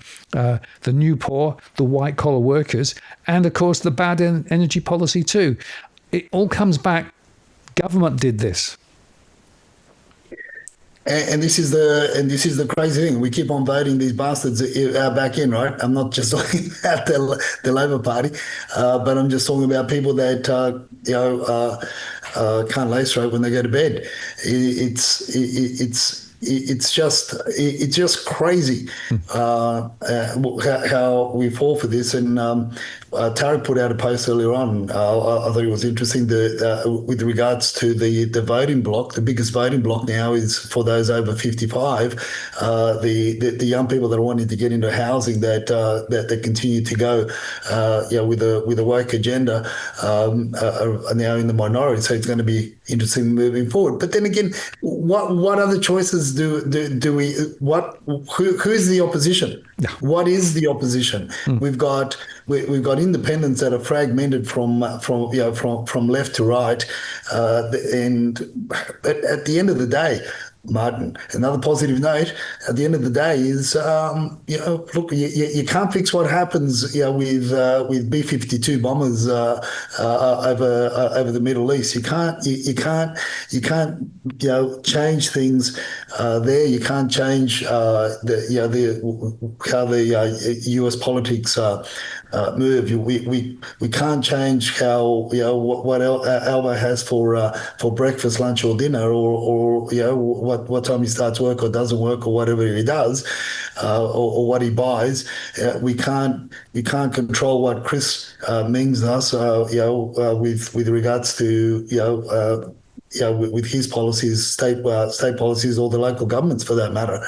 S1: new poor, the white collar workers, and of course the bad energy policy too. It all comes back. Government did this.
S2: And this is the crazy thing. We keep on voting these bastards back in, right? I'm not just talking about the Labor Party, but I'm just talking about people that can't lay straight when they go to bed. It's just crazy how we fall for this. And Tarek put out a post earlier on. I thought it was interesting that with regards to the voting block, the biggest voting block now is for those over 55. The young people that are wanting to get into housing that continue to go, with a woke agenda, are now in the minority. So it's going to be interesting moving forward. But then again, what other choices do we? Who is the opposition?
S1: Yeah.
S2: What is the opposition? We've got independents that are fragmented from left to right, and at the end of the day, Martin, another positive note at the end of the day is, look, you can't fix what happens, with B-52 bombers over the Middle East. You can't change things there. You can't change how the US politics move. We can't change how what Alba has for breakfast, lunch, or dinner, or what time he starts work or doesn't work or whatever he does, or what he buys. We can't control what Chris Mings does. With regards to with his policies, state policies, or the local governments for that matter.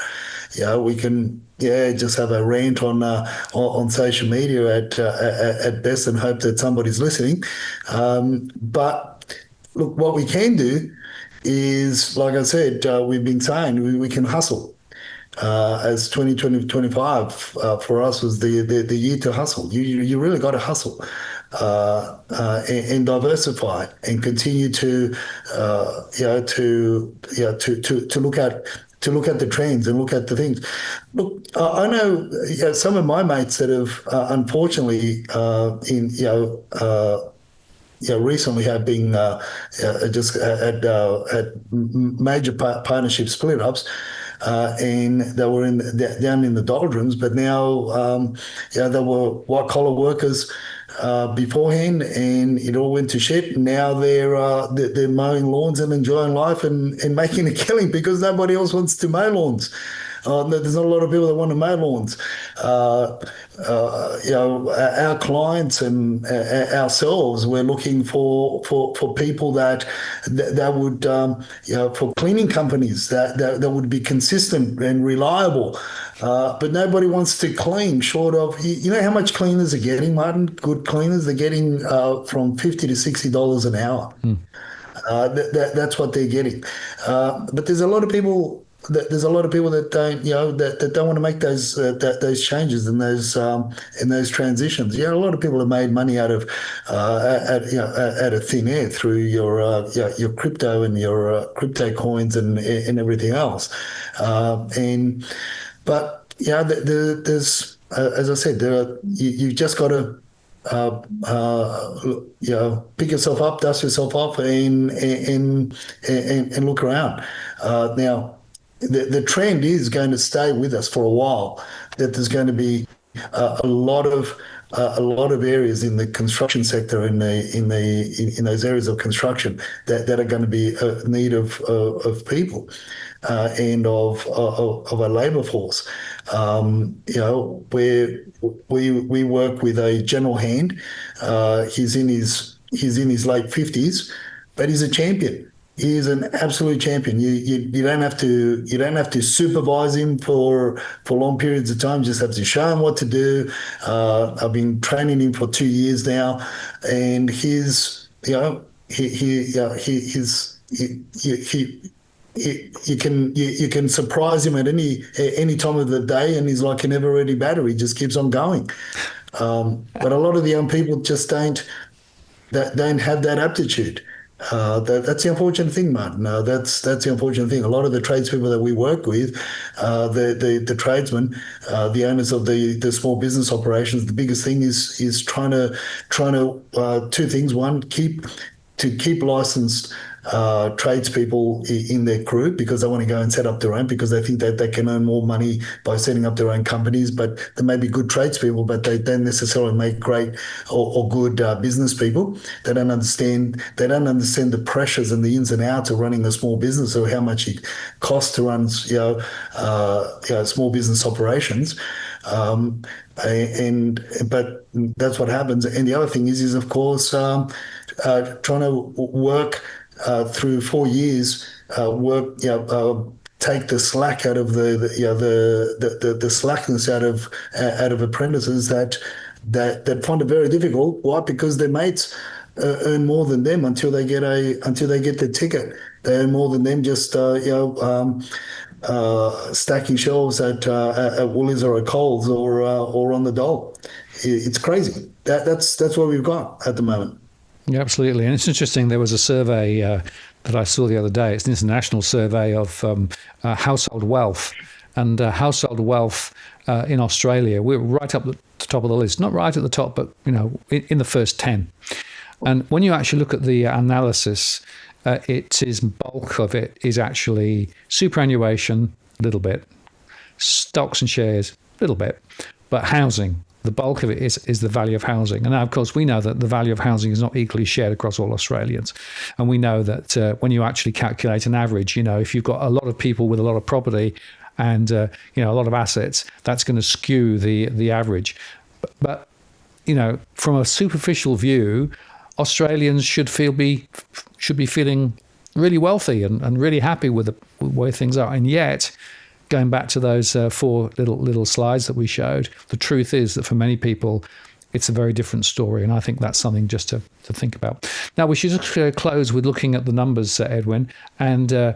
S2: We can just have a rant on social media at best and hope that somebody's listening. But look, what we can do is, like I said, we've been saying we can hustle. As 2025 for us was the year to hustle. You really got to hustle. And diversify and continue to look at the trends and look at the things. Look, I know some of my mates that have unfortunately recently have been just had major partnership split ups. And they were down in the doldrums, but now they were white collar workers beforehand, and it all went to shit. Now they're mowing lawns and enjoying life and making a killing because nobody else wants to mow lawns. There's not a lot of people that want to mow lawns. Our clients and ourselves, we're looking for people that would, for cleaning companies that would be consistent and reliable. But nobody wants to clean short of, how much cleaners are getting, Martin? Good cleaners, they're getting from $50 to $60 an hour. That's what they're getting. But there's a lot of people. There's a lot of people that don't, that don't want to make those changes and those transitions. A lot of people have made money out of out of thin air through your crypto and your crypto coins and everything else. But there's as I said, you've just got to pick yourself up, dust yourself off, and look around. Now. The trend is going to stay with us for a while. That there's going to be a lot of areas in the construction sector, in those areas of construction that are going to be in need of people and of a labour force. Where we work with a general hand. He's in his late 50s, but he's a champion. He is an absolute champion. You don't have to supervise him for long periods of time. You just have to show him what to do. I've been training him for 2 years now, and you can surprise him at any time of the day, and he's like an ever-ready battery. He just keeps on going. But a lot of the young people just don't have that aptitude. That's the unfortunate thing, Martin. That's the unfortunate thing. A lot of the tradespeople that we work with, the tradesmen, the owners of the small business operations, the biggest thing is trying to two things. One, keep licensed tradespeople in their group because they want to go and set up their own, because they think that they can earn more money by setting up their own companies. But they may be good tradespeople, but they don't necessarily make great or good business people. They don't understand the pressures and the ins and outs of running a small business, or how much it costs to run small business operations. But that's what happens. And the other thing is of course, trying to work through 4 years, take the slack out of the slackness out of apprentices that find it very difficult. Why? Because their mates earn more than them until they get the ticket. They earn more than them just stacking shelves at Woolies or at Coles or on the dole. It's crazy. That's what we've got at the moment.
S1: Yeah, absolutely. And it's interesting. There was a survey that I saw the other day. It's an international survey of household wealth. And household wealth in Australia, we're right up the top of the list. Not right at the top, but in the first 10. And when you actually look at the analysis, bulk of it is actually superannuation, a little bit, stocks and shares, a little bit, but housing. The bulk of it is the value of housing. And now, of course, we know that the value of housing is not equally shared across all Australians. And we know that when you actually calculate an average, if you've got a lot of people with a lot of property and a lot of assets, that's going to skew the average. But from a superficial view, Australians should be feeling really wealthy and really happy with the way things are. And yet, going back to those 4 little slides that we showed, the truth is that for many people, it's a very different story. And I think that's something just to think about. Now, we should just close with looking at the numbers, Edwin. And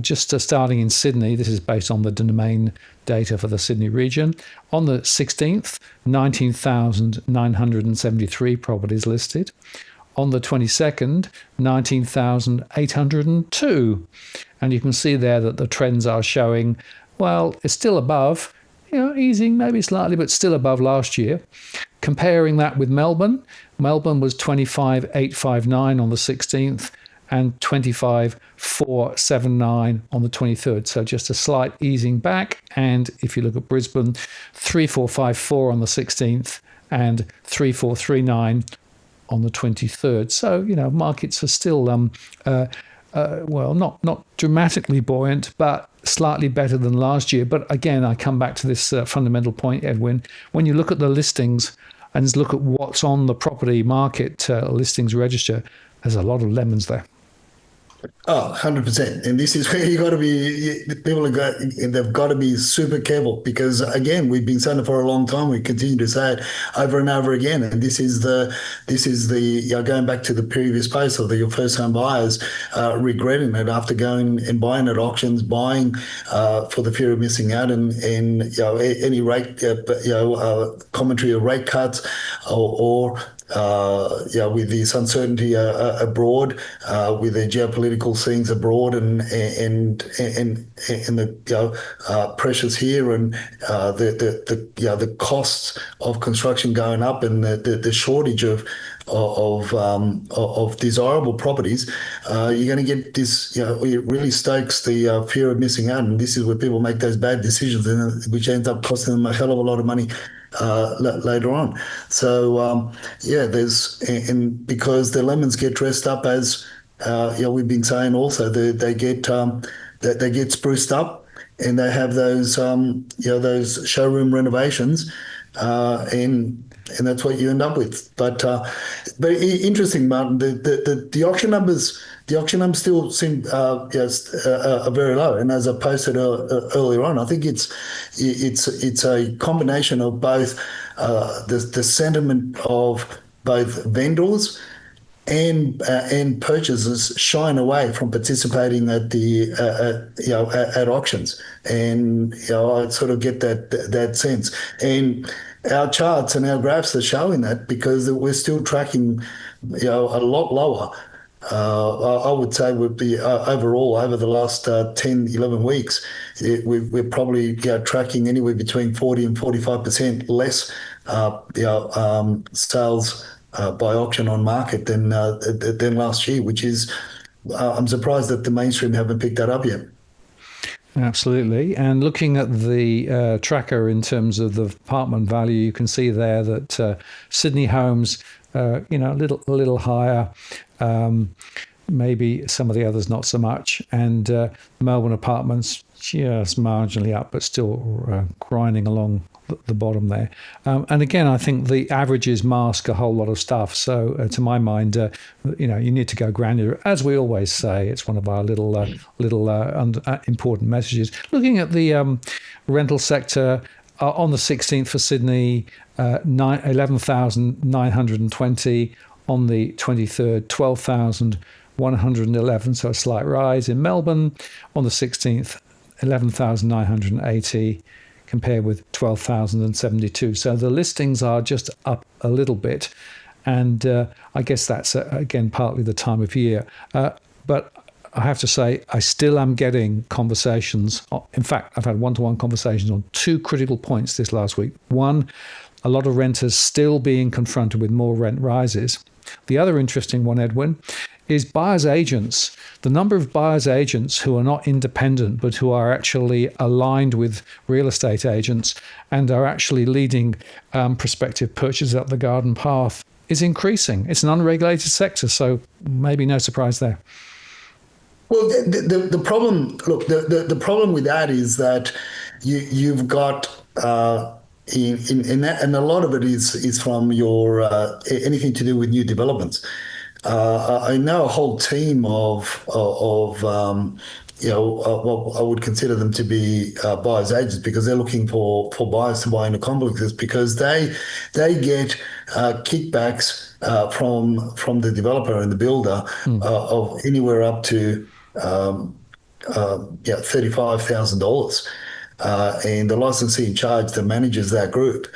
S1: just starting in Sydney, this is based on the domain data for the Sydney region. On the 16th, 19,973 properties listed. On the 22nd, 19,802. And you can see there that the trends are showing, well, it's still above, easing maybe slightly, but still above last year. Comparing that with Melbourne was 25,859 on the 16th and 25,479 on the 23rd. So just a slight easing back. And if you look at Brisbane, 3,454 on the 16th and 3,439 on the 23rd. So, markets are still, not dramatically buoyant, but slightly better than last year. But again, I come back to this fundamental point, Edwin. When you look at the listings and look at what's on the property market listings register, there's a lot of lemons there.
S2: Oh, 100%. And this is where they've got to be super careful because, again, we've been saying it for a long time. We continue to say it over and over again. And this is the going back to the previous post of your first home buyers regretting it after going and buying at auctions, buying for the fear of missing out and any rate, commentary of rate cuts or with this uncertainty abroad, with the geopolitical scenes abroad, and the pressures here, and the costs of construction going up, and the shortage of desirable properties, you're going to get this. It really stokes the fear of missing out, and this is where people make those bad decisions, which ends up costing them a hell of a lot of money later on. So because the lemons get dressed up as we've been saying also, they get spruced up, and they have those those showroom renovations, and that's what you end up with. But interesting, Martin. The auction numbers. The auction numbers still seem are very low, and as I posted earlier on, I think it's a combination of both the sentiment of both vendors and purchasers shying away from participating at at auctions, and I sort of get that sense. And our charts and our graphs are showing that because we're still tracking a lot lower. I would say would be overall over the last 10, 11 weeks, we're probably tracking anywhere between 40 and 45% less sales by auction on market than last year, which is I'm surprised that the mainstream haven't picked that up yet.
S1: Absolutely. And looking at the tracker in terms of the apartment value, you can see there that Sydney homes, a little higher. maybe some of the others not so much. And Melbourne apartments just marginally up, but still grinding along the bottom there. And again, I think the averages mask a whole lot of stuff. So to my mind, you need to go granular. As we always say, it's one of our little important messages. Looking at the rental sector, on the 16th for Sydney, 11,920. On the 23rd, 12,111. So a slight rise. In Melbourne, on the 16th, 11,980. Compared with 12,072. So the listings are just up a little bit. And I guess that's, again, partly the time of year. But I have to say, I still am getting conversations. In fact, I've had one-to-one conversations on two critical points this last week. One, a lot of renters still being confronted with more rent rises. The other interesting one, Edwin, is buyer's agents. The number of buyer's agents who are not independent, but who are actually aligned with real estate agents and are actually leading prospective purchases up the garden path is increasing. It's an unregulated sector, so maybe no surprise there.
S2: Well, the problem, look, the problem with that is that you've got in that, and a lot of it is from your anything to do with new developments. I know a whole team of what I would consider them to be buyers agents, because they're looking for buyers to buy into complexes, because they get kickbacks from the developer and the builder of anywhere up to $35,000. And the licensee in charge that manages that group,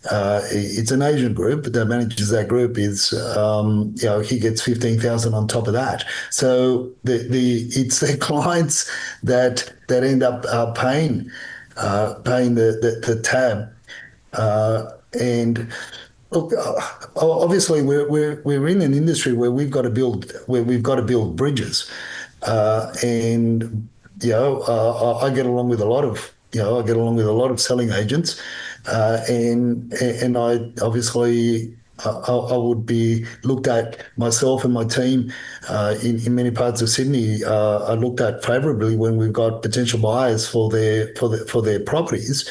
S2: it's an Asian group that manages that group, is he gets 15,000 on top of that. So it's their clients that end up paying the tab. And look, obviously we're in an industry where we've got to build bridges, and I get along with a lot of selling agents, and I obviously I would be looked at, myself and my team in many parts of Sydney are looked at favourably when we've got potential buyers for their properties.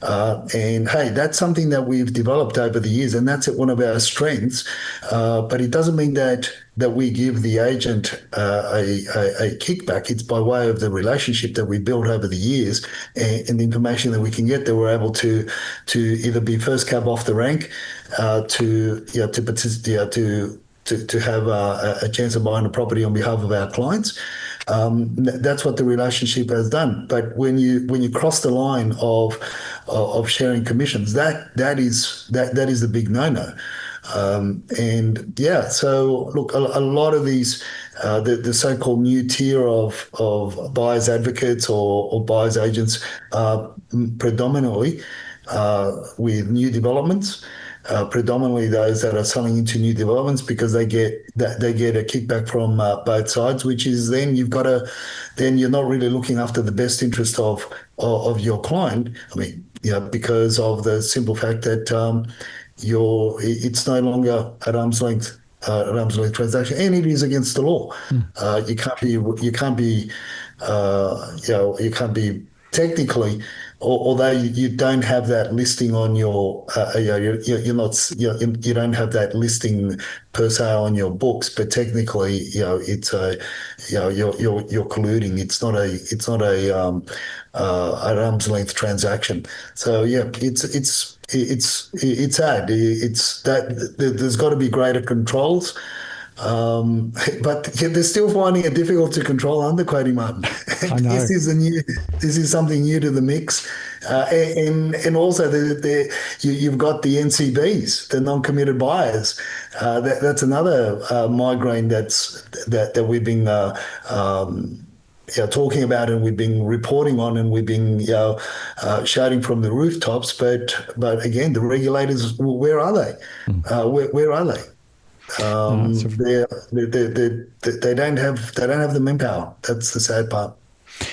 S2: And hey, that's something that we've developed over the years, and that's one of our strengths. But it doesn't mean that we give the agent a kickback. It's by way of the relationship that we built over the years, and the information that we can get, that we're able to either be first cab off the rank, to have a chance of buying a property on behalf of our clients. That's what the relationship has done. But when you cross the line of sharing commissions, that is the big no-no. And yeah, so look, a lot of these the so-called new tier of buyers advocates or buyers agents are predominantly with new developments. Predominantly those that are selling into new developments, because they get a kickback from both sides, which is then you're not really looking after the best interest of your client. I mean, because of the simple fact that it's no longer at arm's length transaction, and it is against the law. You can't be technically, although you don't have that listing on your, you don't have that listing per se on your books, but technically, it's you're colluding. It's not an arm's length transaction. So yeah, it's sad. It's that there's got to be greater controls. But they're still finding it difficult to control underquoting, Martin.
S1: I know.
S2: This is something new to the mix, and also you've got the NCBs, the non-committed buyers. That's another migraine that we've been talking about, and we've been reporting on, and we've been shouting from the rooftops. But again, the regulators, where are they? Where are they? They don't have the manpower. That's the sad part.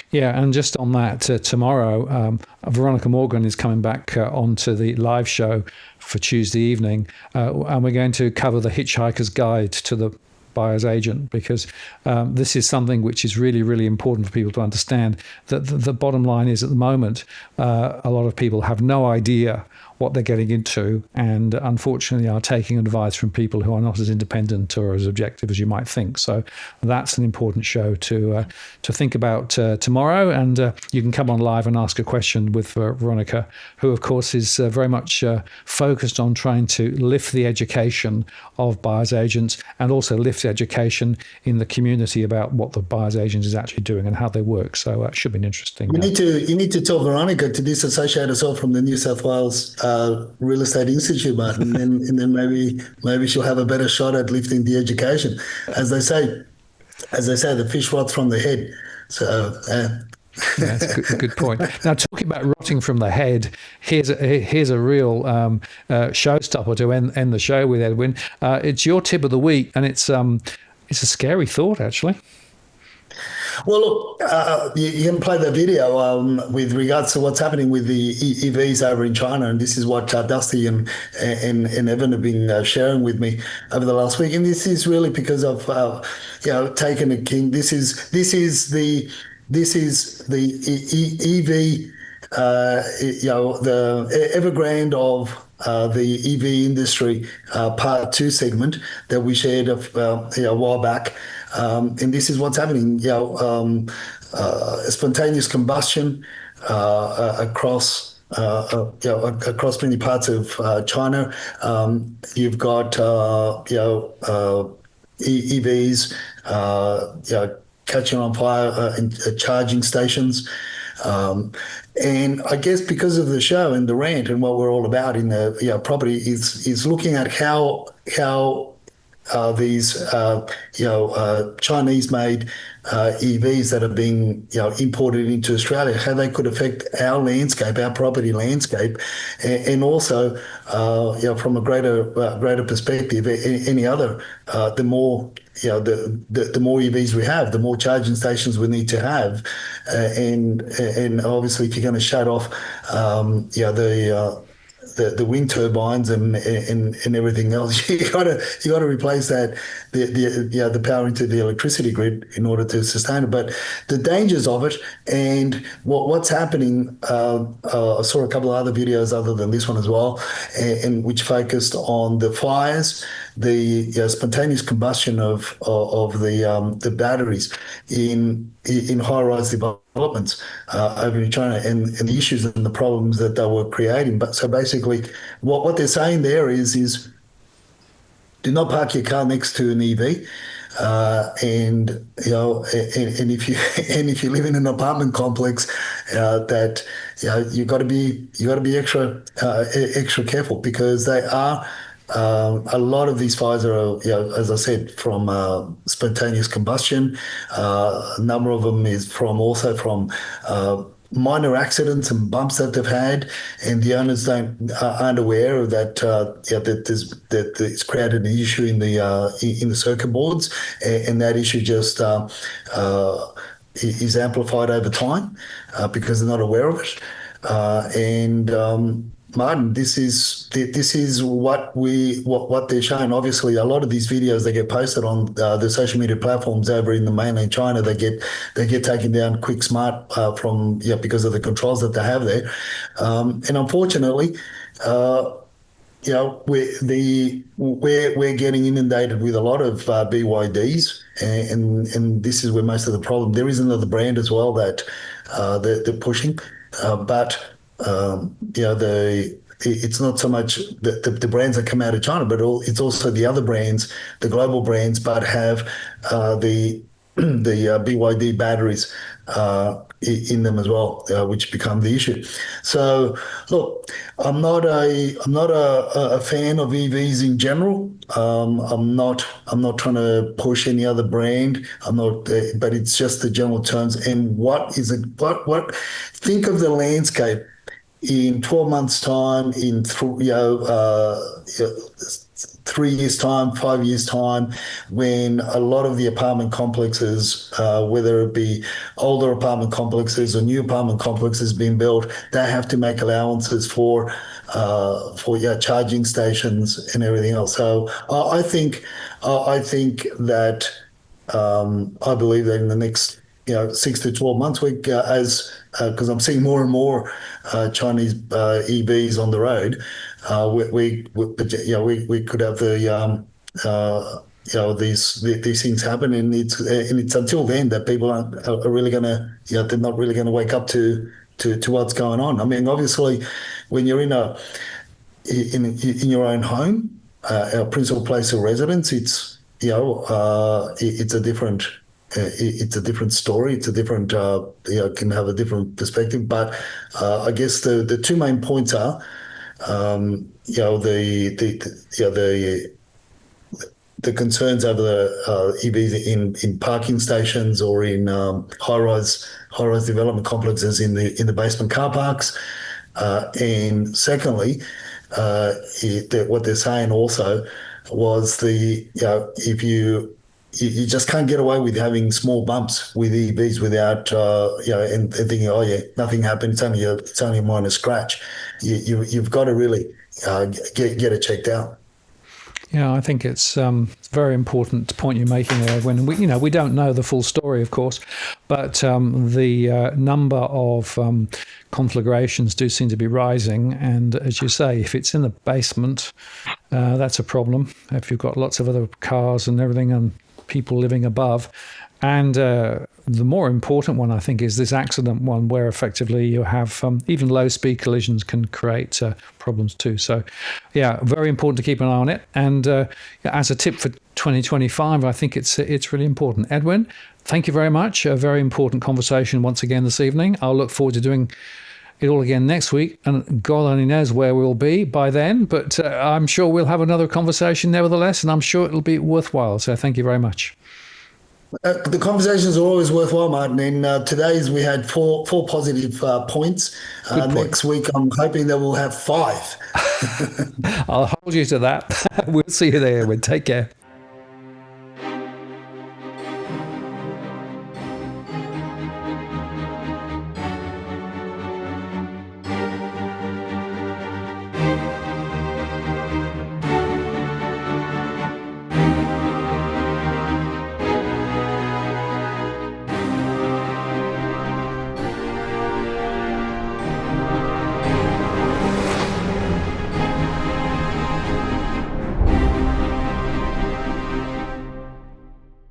S1: Yeah, and just on that, tomorrow, Veronica Morgan is coming back onto the live show for Tuesday evening, and we're going to cover the Hitchhiker's Guide to the buyer's agent, because this is something which is really, really important for people to understand. That the bottom line is, at the moment, a lot of people have no idea what they're getting into, and unfortunately are taking advice from people who are not as independent or as objective as you might think. So that's an important show to think about tomorrow. And you can come on live and ask a question with Veronica, who of course is very much focused on trying to lift the education of buyer's agents, and also lift education in the community about what the buyer's agent is actually doing and how they work. So it should be an interesting.
S2: You need to tell Veronica to disassociate herself from the New South Wales Real Estate Institute, Martin, and then maybe she'll have a better shot at lifting the education. As they say, the fish rots from the head. So.
S1: That's a good point. Now, talking about rotting from the head, here's a real showstopper to end the show with, Edwin. It's your tip of the week, and it's a scary thought, actually.
S2: Well, look, you can play the video with regards to what's happening with the EVs over in China, and this is what Dusty and Evan have been sharing with me over the last week. And this is really because of taking a king. This is the EV, the Evergrande of the EV industry, part 2 segment that we shared a while back. And this is what's happening. Spontaneous combustion across many parts of China. You've got EVs, catching on fire in charging stations. And I guess because of the show and the rant and what we're all about in the property is looking at how these Chinese-made EVs that are being imported into Australia, how they could affect our landscape, our property landscape, and also from a greater perspective, any other, the more the more EVs we have, the more charging stations we need to have, and obviously if you're going to shut off the wind turbines and everything else, you got to replace that the power into the electricity grid in order to sustain it. But the dangers of it and what's happening, I saw a couple of other videos other than this one as well, and which focused on the fires, the spontaneous combustion of the batteries in high-rise developments over in China, and the issues and the problems that they were creating. But so basically, what they're saying there is do not park your car next to an EV. And if you live in an apartment complex, that you got to be extra careful, because they are. A lot of these fires are, as I said, from spontaneous combustion. A number of them is also from minor accidents and bumps that they've had, and the owners aren't aware of that. That it's created an issue in the circuit boards, and that issue just is amplified over time because they're not aware of it. Martin, this is what they're showing. Obviously, a lot of these videos, they get posted on the social media platforms over in the mainland China. They get taken down quick, smart from because of the controls that they have there. And unfortunately, we're getting inundated with a lot of BYDs, and this is where most of the problem. There is another brand as well that they're pushing, but. It's not so much the brands that come out of China, but it's also the other brands, the global brands, but have the BYD batteries in them as well, which become the issue. So, look, I'm not a fan of EVs in general. I'm not trying to push any other brand. I'm not, but it's just the general terms. And what think of the landscape in 12 months' time, 3 years' time, 5 years' time, when a lot of the apartment complexes, whether it be older apartment complexes or new apartment complexes being built, they have to make allowances for charging stations and everything else. So I think that I believe that in the next 6 to 12 months, as because I'm seeing more and more Chinese EVs on the road, we could have these things happen, and it's until then that people are really going to they're not really going to wake up to what's going on. I mean, obviously, when you're in your own home, our principal place of residence, it's a different. It's a different story. It's a different, can have a different perspective. But I guess the two main points are, the concerns over the EVs in parking stations or in high-rise development complexes in the basement car parks, and secondly, what they're saying also was if you just can't get away with having small bumps with EVs without and thinking, oh yeah, nothing happened. It's only a minor scratch. You've got to really get it checked out.
S1: Yeah, I think it's a very important point you're making there. When we don't know the full story, of course, but the number of conflagrations do seem to be rising. And as you say, if it's in the basement, that's a problem. If you've got lots of other cars and everything and people living above. And the more important one, I think, is this accident one, where effectively you have even low-speed collisions can create problems too. So, yeah, very important to keep an eye on it. And as a tip for 2025, I think it's really important. Edwin, thank you very much. A very important conversation once again this evening. I'll look forward to doing it all again next week, and God only knows where we'll be by then. But I'm sure we'll have another conversation nevertheless, and I'm sure it'll be worthwhile. So thank you very much.
S2: The conversations are always worthwhile, Martin. And today's we had four positive points. Next week, I'm hoping that we'll have 5.
S1: I'll hold you to that. We'll see you there, Edwin. Take care.